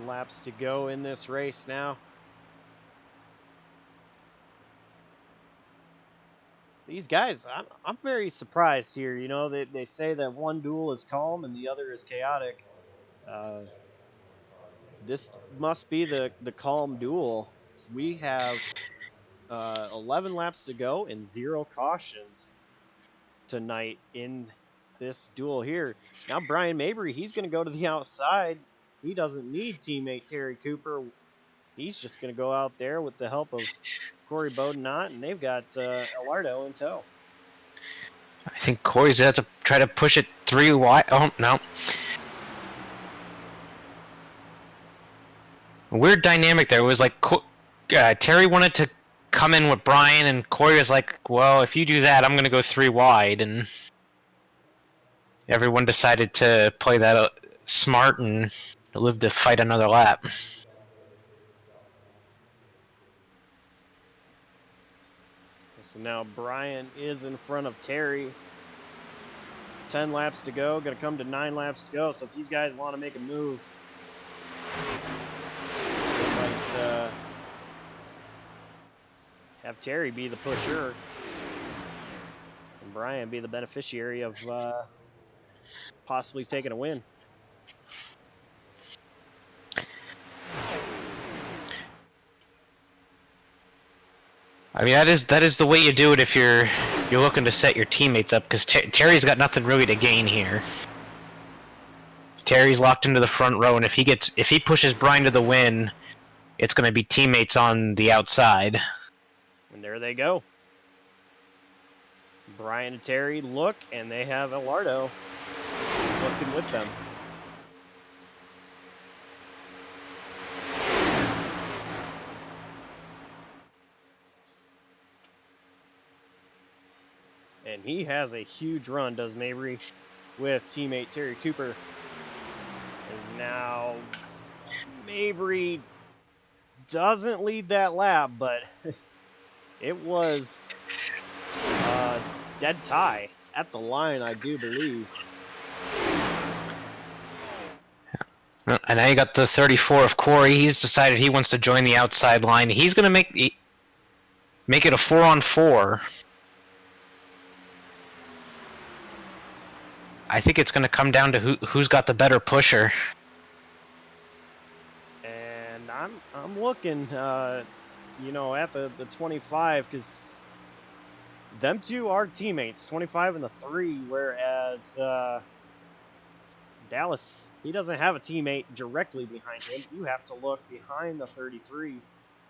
Speaker 1: Laps to go in this race now. These guys, I'm very surprised here. You know, they say that one duel is calm and the other is chaotic. This must be the calm duel. We have 11 laps to go and 0 cautions tonight in this duel here. Now Brian Mabry, he's going to go to the outside. He doesn't need teammate Terry Cooper. He's just going to go out there with the help of Corey Bodenot, and they've got Alardo in tow.
Speaker 4: I think Corey's going to have to try to push it 3 wide. Oh, no. A weird dynamic there. It was like Terry wanted to come in with Brian, and Corey was like, well, if you do that, I'm going to go 3 wide. And everyone decided to play that smart and live to fight another lap.
Speaker 1: So now Brian is in front of Terry. 10 laps to go. Going to come to 9 laps to go. So if these guys want to make a move, they might have Terry be the pusher and Brian be the beneficiary of possibly taking a win.
Speaker 4: I mean, that is the way you do it if you're looking to set your teammates up, because Terry's got nothing really to gain here. Terry's locked into the front row, and if he pushes Brian to the win, it's going to be teammates on the outside.
Speaker 1: And there they go. Brian and Terry look, and they have Alardo looking with them. And he has a huge run, does Mabry, with teammate Terry Cooper. Is now Mabry doesn't lead that lap, but it was a dead tie at the line, I do believe.
Speaker 4: And now you got the 34 of Corey. He's decided he wants to join the outside line. He's going to make it a 4-on-4. I think it's going to come down to who's got the better pusher.
Speaker 1: And I'm looking, you know, at the 25, because them two are teammates, 25 and the 3, whereas Dallas, he doesn't have a teammate directly behind him. You have to look behind the 33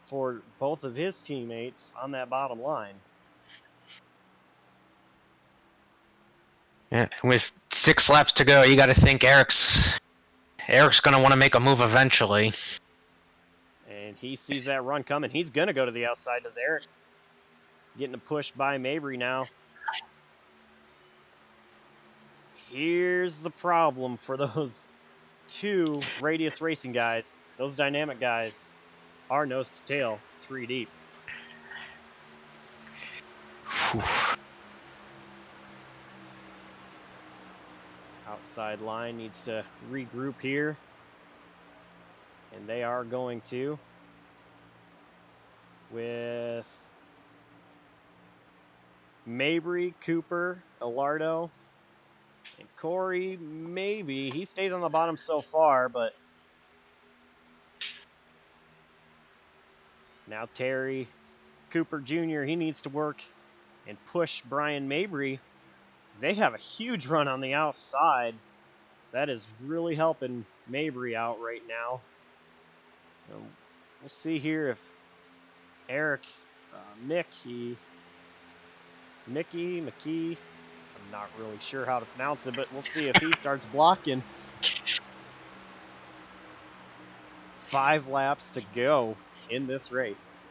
Speaker 1: for both of his teammates on that bottom line.
Speaker 4: Yeah, with 6 laps to go, you got to think Eric's going to want to make a move eventually.
Speaker 1: And he sees that run coming. He's going to go to the outside, does Eric. Getting pushed by Mabry now. Here's the problem for those 2 Radius Racing guys. Those dynamic guys are nose to tail, 3 deep.
Speaker 4: Whew.
Speaker 1: Outside line needs to regroup here. And they are going to. With Mabry, Cooper, Alardo, and Corey, maybe. He stays on the bottom so far, but now Terry Cooper Jr., he needs to work and push Brian Mabry. They have a huge run on the outside. So that is really helping Mabry out right now. We'll see here if Eric McKee, I'm not really sure how to pronounce it, but we'll see if he starts blocking. 5 laps to go in this race.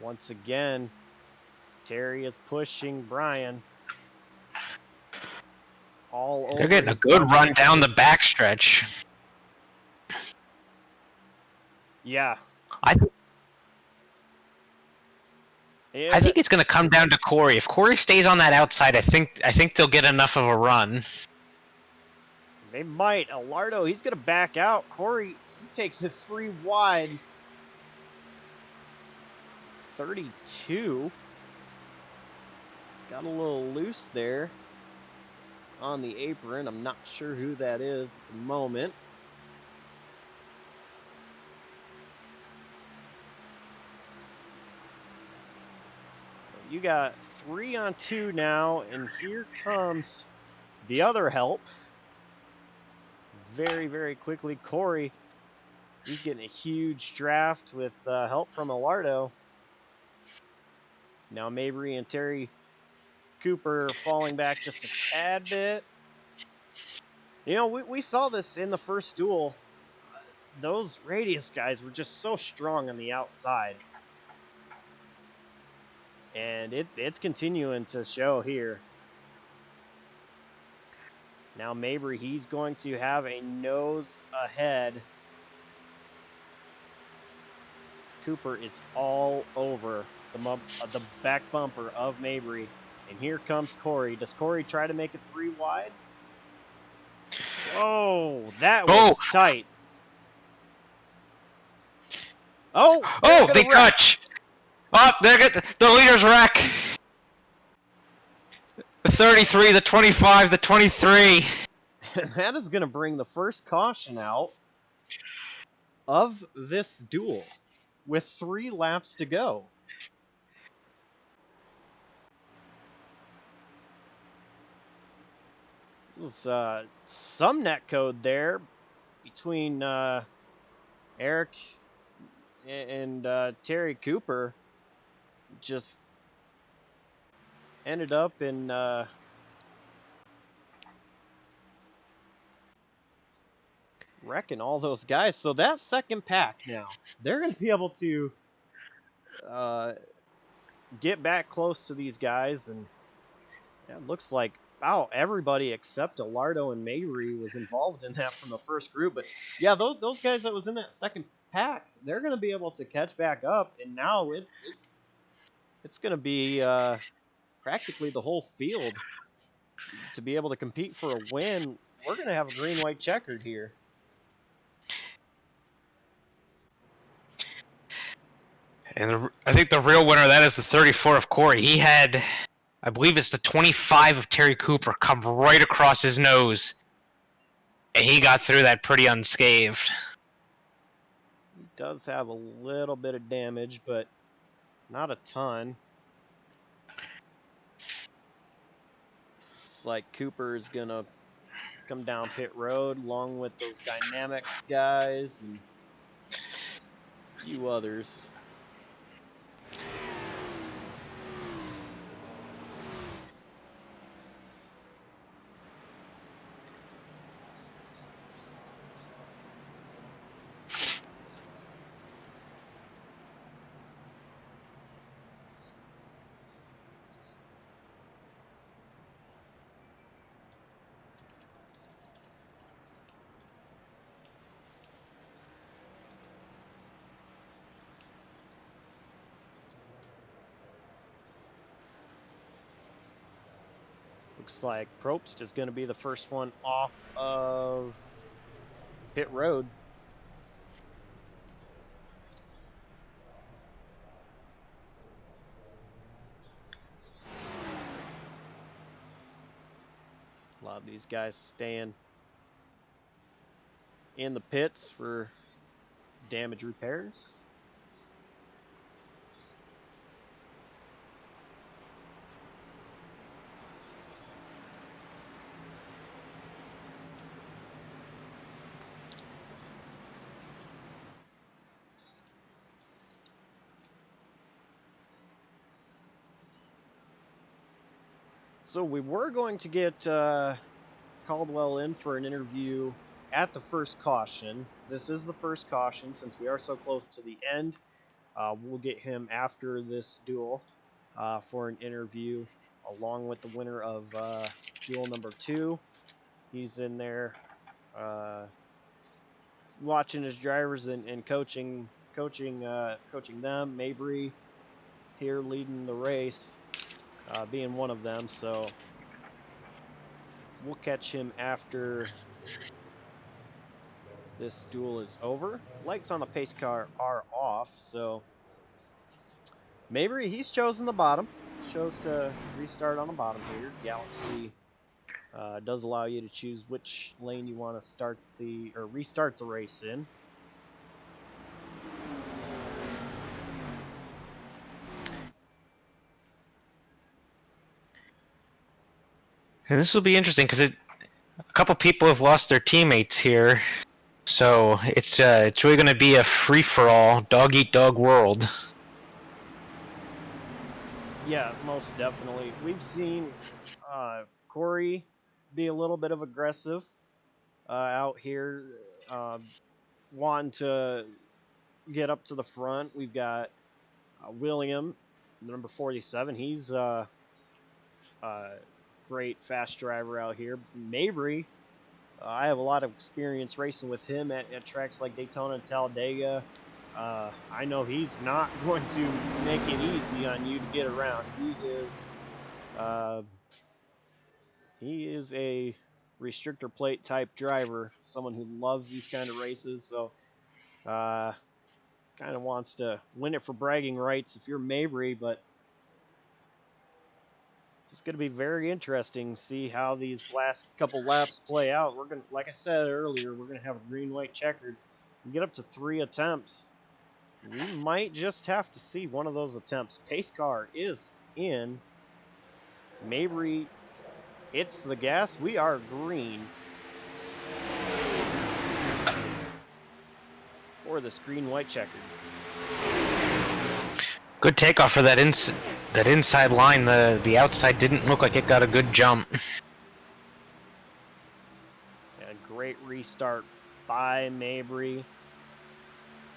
Speaker 1: Once again, Terry is pushing Brian all over.
Speaker 4: They're getting a
Speaker 1: his
Speaker 4: good
Speaker 1: bumper.
Speaker 4: run down the backstretch.
Speaker 1: Yeah.
Speaker 4: I think it's going to come down to Corey. If Corey stays on that outside, I think they'll get enough of a run.
Speaker 1: They might. Alardo, he's going to back out. Corey, he takes it 3 wide. 32. Got a little loose there on the apron. I'm not sure who that is at the moment. You got 3 on 2 now, and here comes the other help. Very, very quickly, Corey, he's getting a huge draft with help from Alardo. Now Mabry and Terry Cooper falling back just a tad bit. You know, we saw this in the first duel. Those Radius guys were just so strong on the outside. And it's continuing to show here. Now Mabry, he's going to have a nose ahead. Cooper is all over the back bumper of Mabry. And here comes Corey. Does Corey try to make it 3 wide? Whoa, that was tight. Oh,
Speaker 4: they touch. Oh, they're the leaders wreck. The 33, the 25, the 23.
Speaker 1: That is going to bring the first caution out of this duel with 3 laps to go. It was some net code there between Eric and Terry Cooper. Just ended up in wrecking all those guys. So that second pack now, they're going to be able to get back close to these guys. And yeah, it looks like about everybody except Alardo and Mabry was involved in that from the first group. But yeah, those guys that was in that second pack, they're going to be able to catch back up. And now it's going to be practically the whole field to be able to compete for a win. We're going to have a green-white checkered here.
Speaker 4: And I think the real winner of that is the 34 of Corey. He had, I believe it's the 25 of Terry Cooper, come right across his nose. And he got through that pretty unscathed.
Speaker 1: He does have a little bit of damage, but not a ton. Looks like Cooper is going to come down pit road along with those dynamic guys and a few others. Looks like Probst is going to be the first one off of pit road. A lot of these guys staying in the pits for damage repairs. So we were going to get Caldwell in for an interview at the first caution. This is the first caution since we are so close to the end. We'll get him after this duel for an interview along with the winner of duel number 2. He's in there watching his drivers and coaching them. Mabry here leading the race, being one of them. So we'll catch him after this duel is over. Lights on the pace car are off, so Mabry, he's chosen the bottom. He chose to restart on the bottom here. Galaxy does allow you to choose which lane you want to restart the race in.
Speaker 4: And this will be interesting because a couple people have lost their teammates here, so it's really going to be a free-for-all, dog-eat-dog world.
Speaker 1: Yeah, most definitely. We've seen Corey be a little bit of aggressive out here, wanting to get up to the front. We've got William, number 47. He's great fast driver out here. Mabry, I have a lot of experience racing with him at tracks like Daytona and Talladega. I know he's not going to make it easy on you to get around. He is a restrictor plate type driver, someone who loves these kind of races. So, kind of wants to win it for bragging rights if you're Mabry, but it's going to be very interesting to see how these last couple laps play out. We're going to, like I said earlier, we're going to have a green-white checkered. We get up to 3 attempts. We might just have to see one of those attempts. Pace car is in. Mabry hits the gas. We are green for this green-white checkered.
Speaker 4: Good takeoff for that inside line. The outside didn't look like it got a good jump.
Speaker 1: And a great restart by Mabry.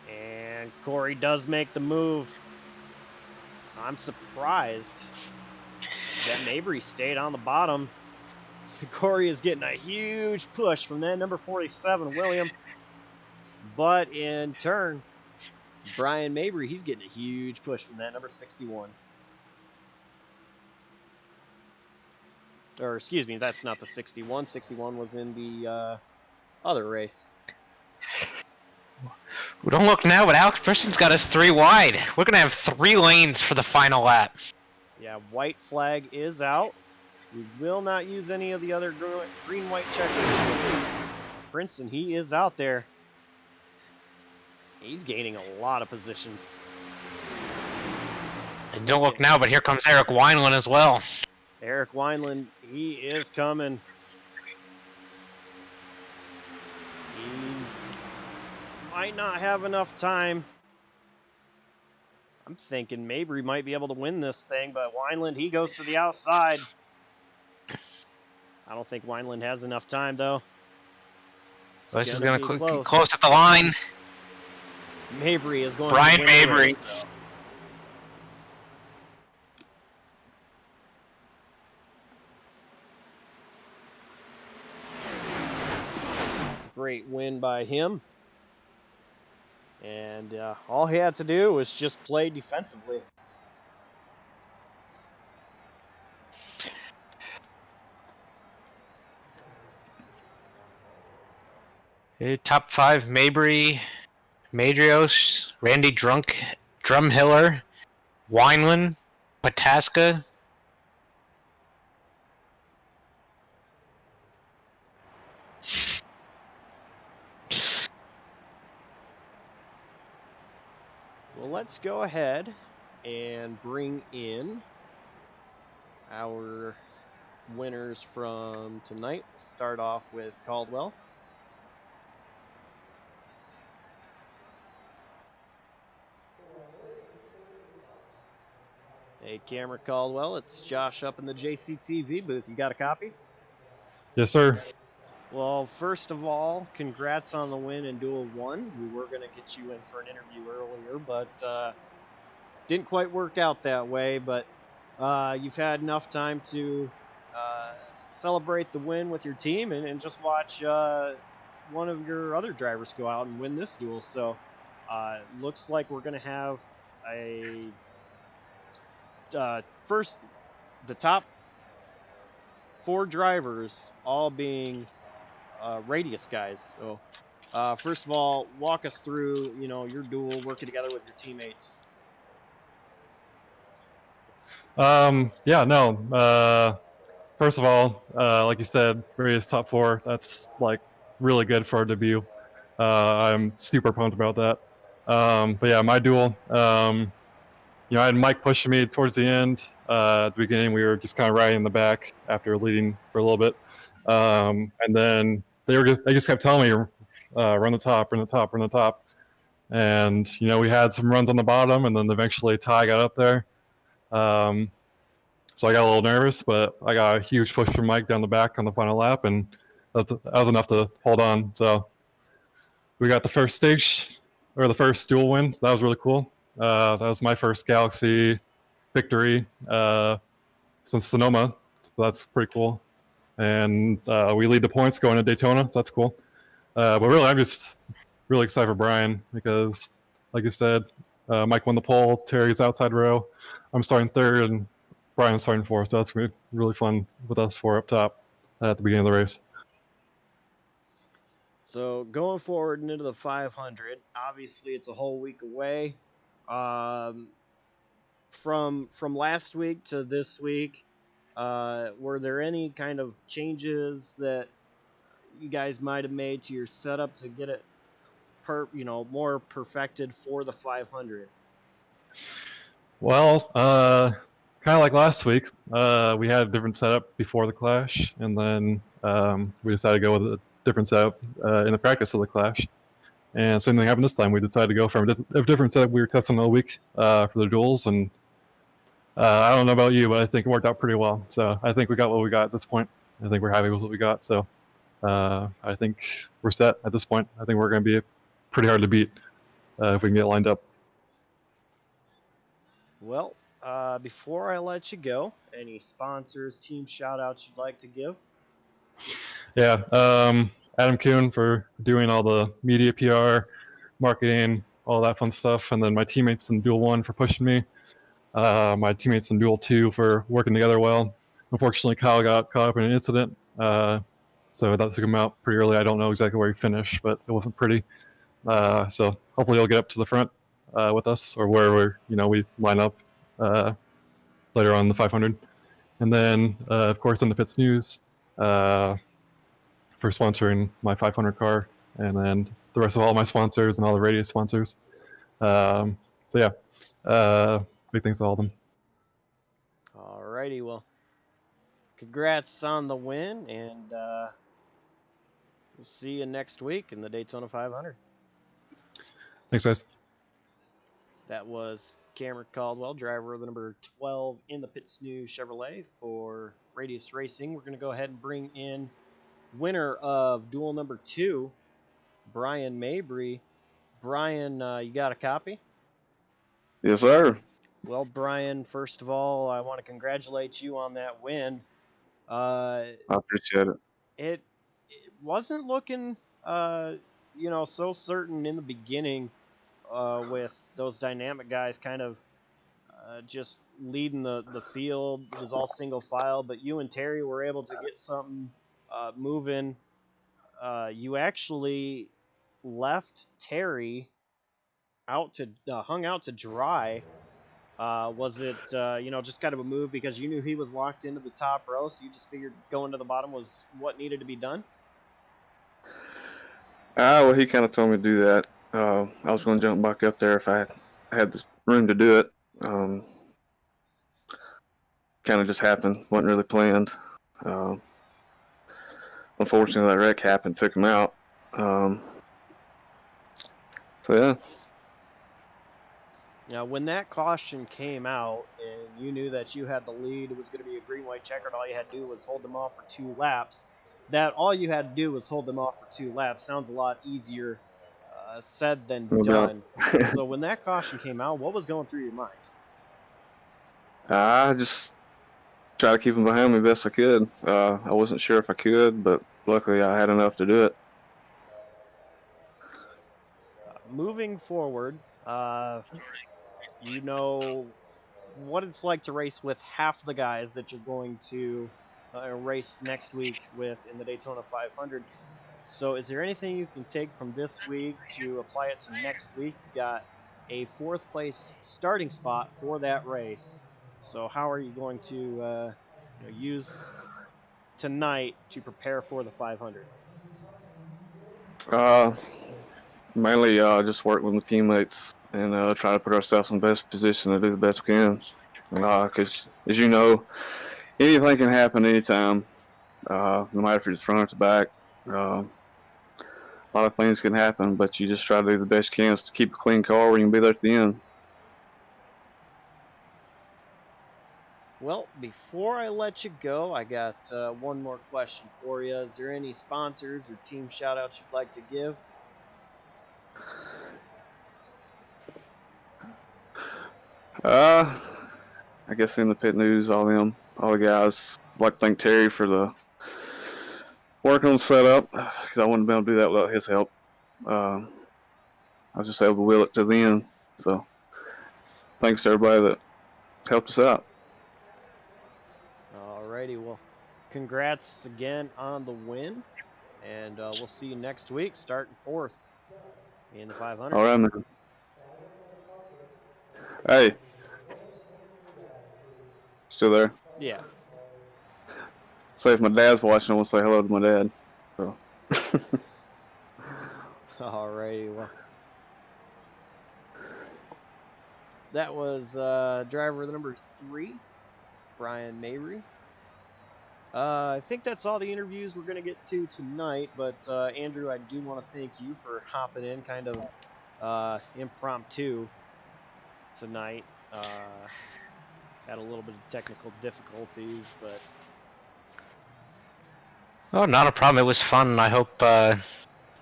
Speaker 1: And Corey does make the move. I'm surprised that Mabry stayed on the bottom. Corey is getting a huge push from that number 47, William. But in turn, Brian Mabry, he's getting a huge push from that number 61. Or, excuse me, that's not the 61. 61 was in the other race.
Speaker 4: Don't look now, but Alex Brisson's got us 3 wide. We're going to have 3 lanes for the final lap.
Speaker 1: Yeah, white flag is out. We will not use any of the other green-white checkers. Princeton, he is out there. He's gaining a lot of positions.
Speaker 4: And don't look now, but here comes Eric Wineland as well.
Speaker 1: Eric Wineland, he is coming. He's might not have enough time. I'm thinking Mabry might be able to win this thing, but Wineland, he goes to the outside. I don't think Wineland has enough time, though.
Speaker 4: This is going to be close at the line.
Speaker 1: Mabry is going
Speaker 4: Brian
Speaker 1: to win
Speaker 4: Mabry.
Speaker 1: this, though. Great win by him. And all he had to do was just play defensively.
Speaker 4: Top 5, Mabry, Madrios, Randy Drumhiller, Wineland, Pataska.
Speaker 1: Well, let's go ahead and bring in our winners from tonight. Start off with Caldwell. Hey, Cameron Caldwell, it's Josh up in the JCTV booth. You got a copy?
Speaker 5: Yes, sir.
Speaker 1: Well, first of all, congrats on the win in Duel 1. We were going to get you in for an interview earlier, but didn't quite work out that way. But you've had enough time to celebrate the win with your team and just watch one of your other drivers go out and win this duel. So looks like we're going to have a first, the top 4 drivers all being Radius guys. So first of all, walk us through, your duel, working together with your teammates.
Speaker 5: Yeah, no. First of all, like you said, Radius top 4. That's like really good for our debut. I'm super pumped about that. But yeah, my duel. I had Mike pushing me towards the end. At the beginning, we were just kind of riding in the back after leading for a little bit, and then they just kept telling me, run the top, run the top, run the top. And we had some runs on the bottom, and then eventually Ty got up there. So I got a little nervous, but I got a huge push from Mike down the back on the final lap, and that was enough to hold on. So we got the first stage, or the first duel win. So that was really cool. That was my first Galaxy victory since Sonoma, so that's pretty cool. And we lead the points going to Daytona, so that's cool. But really, I'm just really excited for Brian because, like you said, Mike won the pole, Terry's outside row, I'm starting 3rd, and Brian's starting 4th, so that's really fun with us 4 up top at the beginning of the race.
Speaker 1: So going forward into the 500, obviously it's a whole week away. From last week to this week, were there any kind of changes that you guys might have made to your setup to get it more perfected for the 500?
Speaker 5: Well, kind of like last week, we had a different setup before the Clash, and then we decided to go with a different setup in the practice of the Clash. And same thing happened this time. We decided to go from a different setup we were testing all week for the duels, and I don't know about you, but I think it worked out pretty well. So I think we got what we got at this point. I think we're happy with what we got. So I think we're set at this point. I think we're going to be pretty hard to beat if we can get lined up.
Speaker 1: Well, before I let you go, any sponsors, team shout-outs you'd like to give?
Speaker 5: Yeah, Adam Kuhn for doing all the media PR, marketing, all that fun stuff. And then my teammates in Duel 1 for pushing me. My teammates in Duel 2 for working together well. Unfortunately, Kyle got caught up in an incident, so that took him out pretty early. I don't know exactly where he finished, but it wasn't pretty. So hopefully he'll get up to the front with us, or wherever we line up later on in the 500. And then, of course, in the Pits News for sponsoring my 500 car, and then the rest of all my sponsors and all the Radius sponsors. So yeah, big thanks to all of them.
Speaker 1: Alrighty, well, congrats on the win, and we'll see you next week in the Daytona 500.
Speaker 5: Thanks, guys.
Speaker 1: That was Cameron Caldwell, driver of the number 12 in the Pits News Chevrolet for Radius Racing. We're going to go ahead and bring in winner of duel number 2, Brian Mabry. Brian, you got a copy?
Speaker 6: Yes, sir.
Speaker 1: Well, Brian, first of all, I want to congratulate you on that win.
Speaker 6: I appreciate it.
Speaker 1: It wasn't looking, so certain in the beginning with those dynamic guys kind of just leading the field. It was all single file, but you and Terry were able to get something moving. You actually left Terry hung out to dry. Was it just kind of a move because you knew he was locked into the top row, so you just figured going to the bottom was what needed to be done?
Speaker 6: Well, he kind of told me to do that. I was going to jump back up there if I had the room to do it. Kind of just happened. Wasn't really planned. Unfortunately, that wreck happened, took him out. So yeah.
Speaker 1: Now, when that caution came out and you knew that you had the lead, it was going to be a green-white checkered, all you had to do was hold them off for 2 laps. That all you had to do was hold them off for 2 laps sounds a lot easier said than
Speaker 6: No doubt.
Speaker 1: done. So when that caution came out, what was going through your mind?
Speaker 6: I just try to keep them behind me best I could. I wasn't sure if I could, but luckily I had enough to do it.
Speaker 1: Moving forward, you know what it's like to race with half the guys that you're going to race next week with in the Daytona 500. So is there anything you can take from this week to apply it to next week? You got a 4th place starting spot for that race. So how are you going to use tonight to prepare for the 500?
Speaker 6: Mainly just work with my teammates and try to put ourselves in the best position to do the best we can. Because, as you know, anything can happen anytime, no matter if it's front or it's back. A lot of things can happen, but you just try to do the best you can to keep a clean car where you can be there at the end.
Speaker 1: Well, before I let you go, I got one more question for you. Is there any sponsors or team shout-outs you'd like to give?
Speaker 6: I guess in the pit news, all the guys. I'd like to thank Terry for the work on the setup, because I wouldn't be able to do that without his help. I was just able to wheel it to the end. So thanks to everybody that helped us out.
Speaker 1: Alrighty, well, congrats again on the win, and we'll see you next week, starting 4th in the 500.
Speaker 6: All right, man. Hey, still there?
Speaker 1: Yeah.
Speaker 6: Say if my dad's watching, I want to say hello to my dad. So.
Speaker 1: Alrighty, well, that was driver the number 3, Brian Mabry. I think that's all the interviews we're going to get to tonight, but Andrew, I do want to thank you for hopping in kind of impromptu tonight. Had a little bit of technical difficulties, but...
Speaker 4: Oh, not a problem. It was fun. I hope I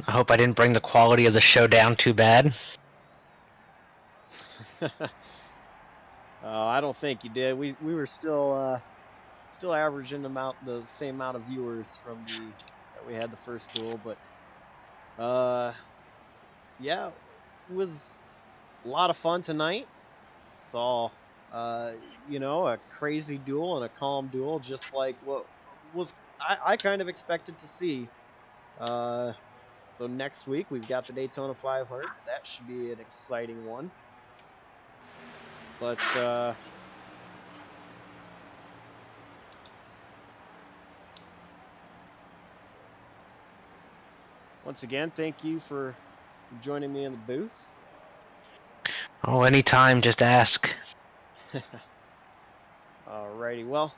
Speaker 4: didn't bring the quality of the show down too bad.
Speaker 1: I don't think you did. We were still averaging the same amount of viewers from that we had the first duel, but yeah, it was a lot of fun tonight. Saw a crazy duel and a calm duel, just like what was I kind of expected to see. So next week we've got the Daytona 500. That should be an exciting one. But once again, thank you for joining me in the booth.
Speaker 4: Oh, anytime, just ask.
Speaker 1: Alrighty, well,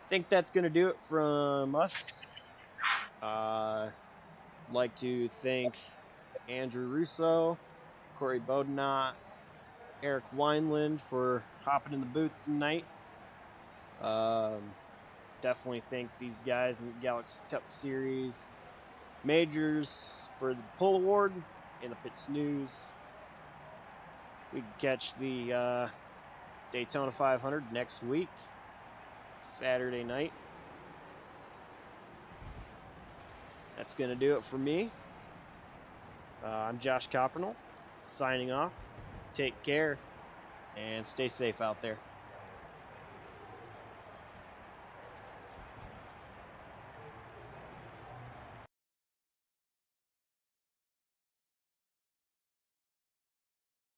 Speaker 1: I think that's going to do it from us. Like to thank Andrew Russo, Corey Bodenot, Eric Wineland for hopping in the booth tonight. Definitely thank these guys in the Galaxy Cup Series Majors for the Pull Award and the Pits News. We can catch the Daytona 500 next week, Saturday night. That's going to do it for me. I'm Josh Coppernell, signing off. Take care, and stay safe out there.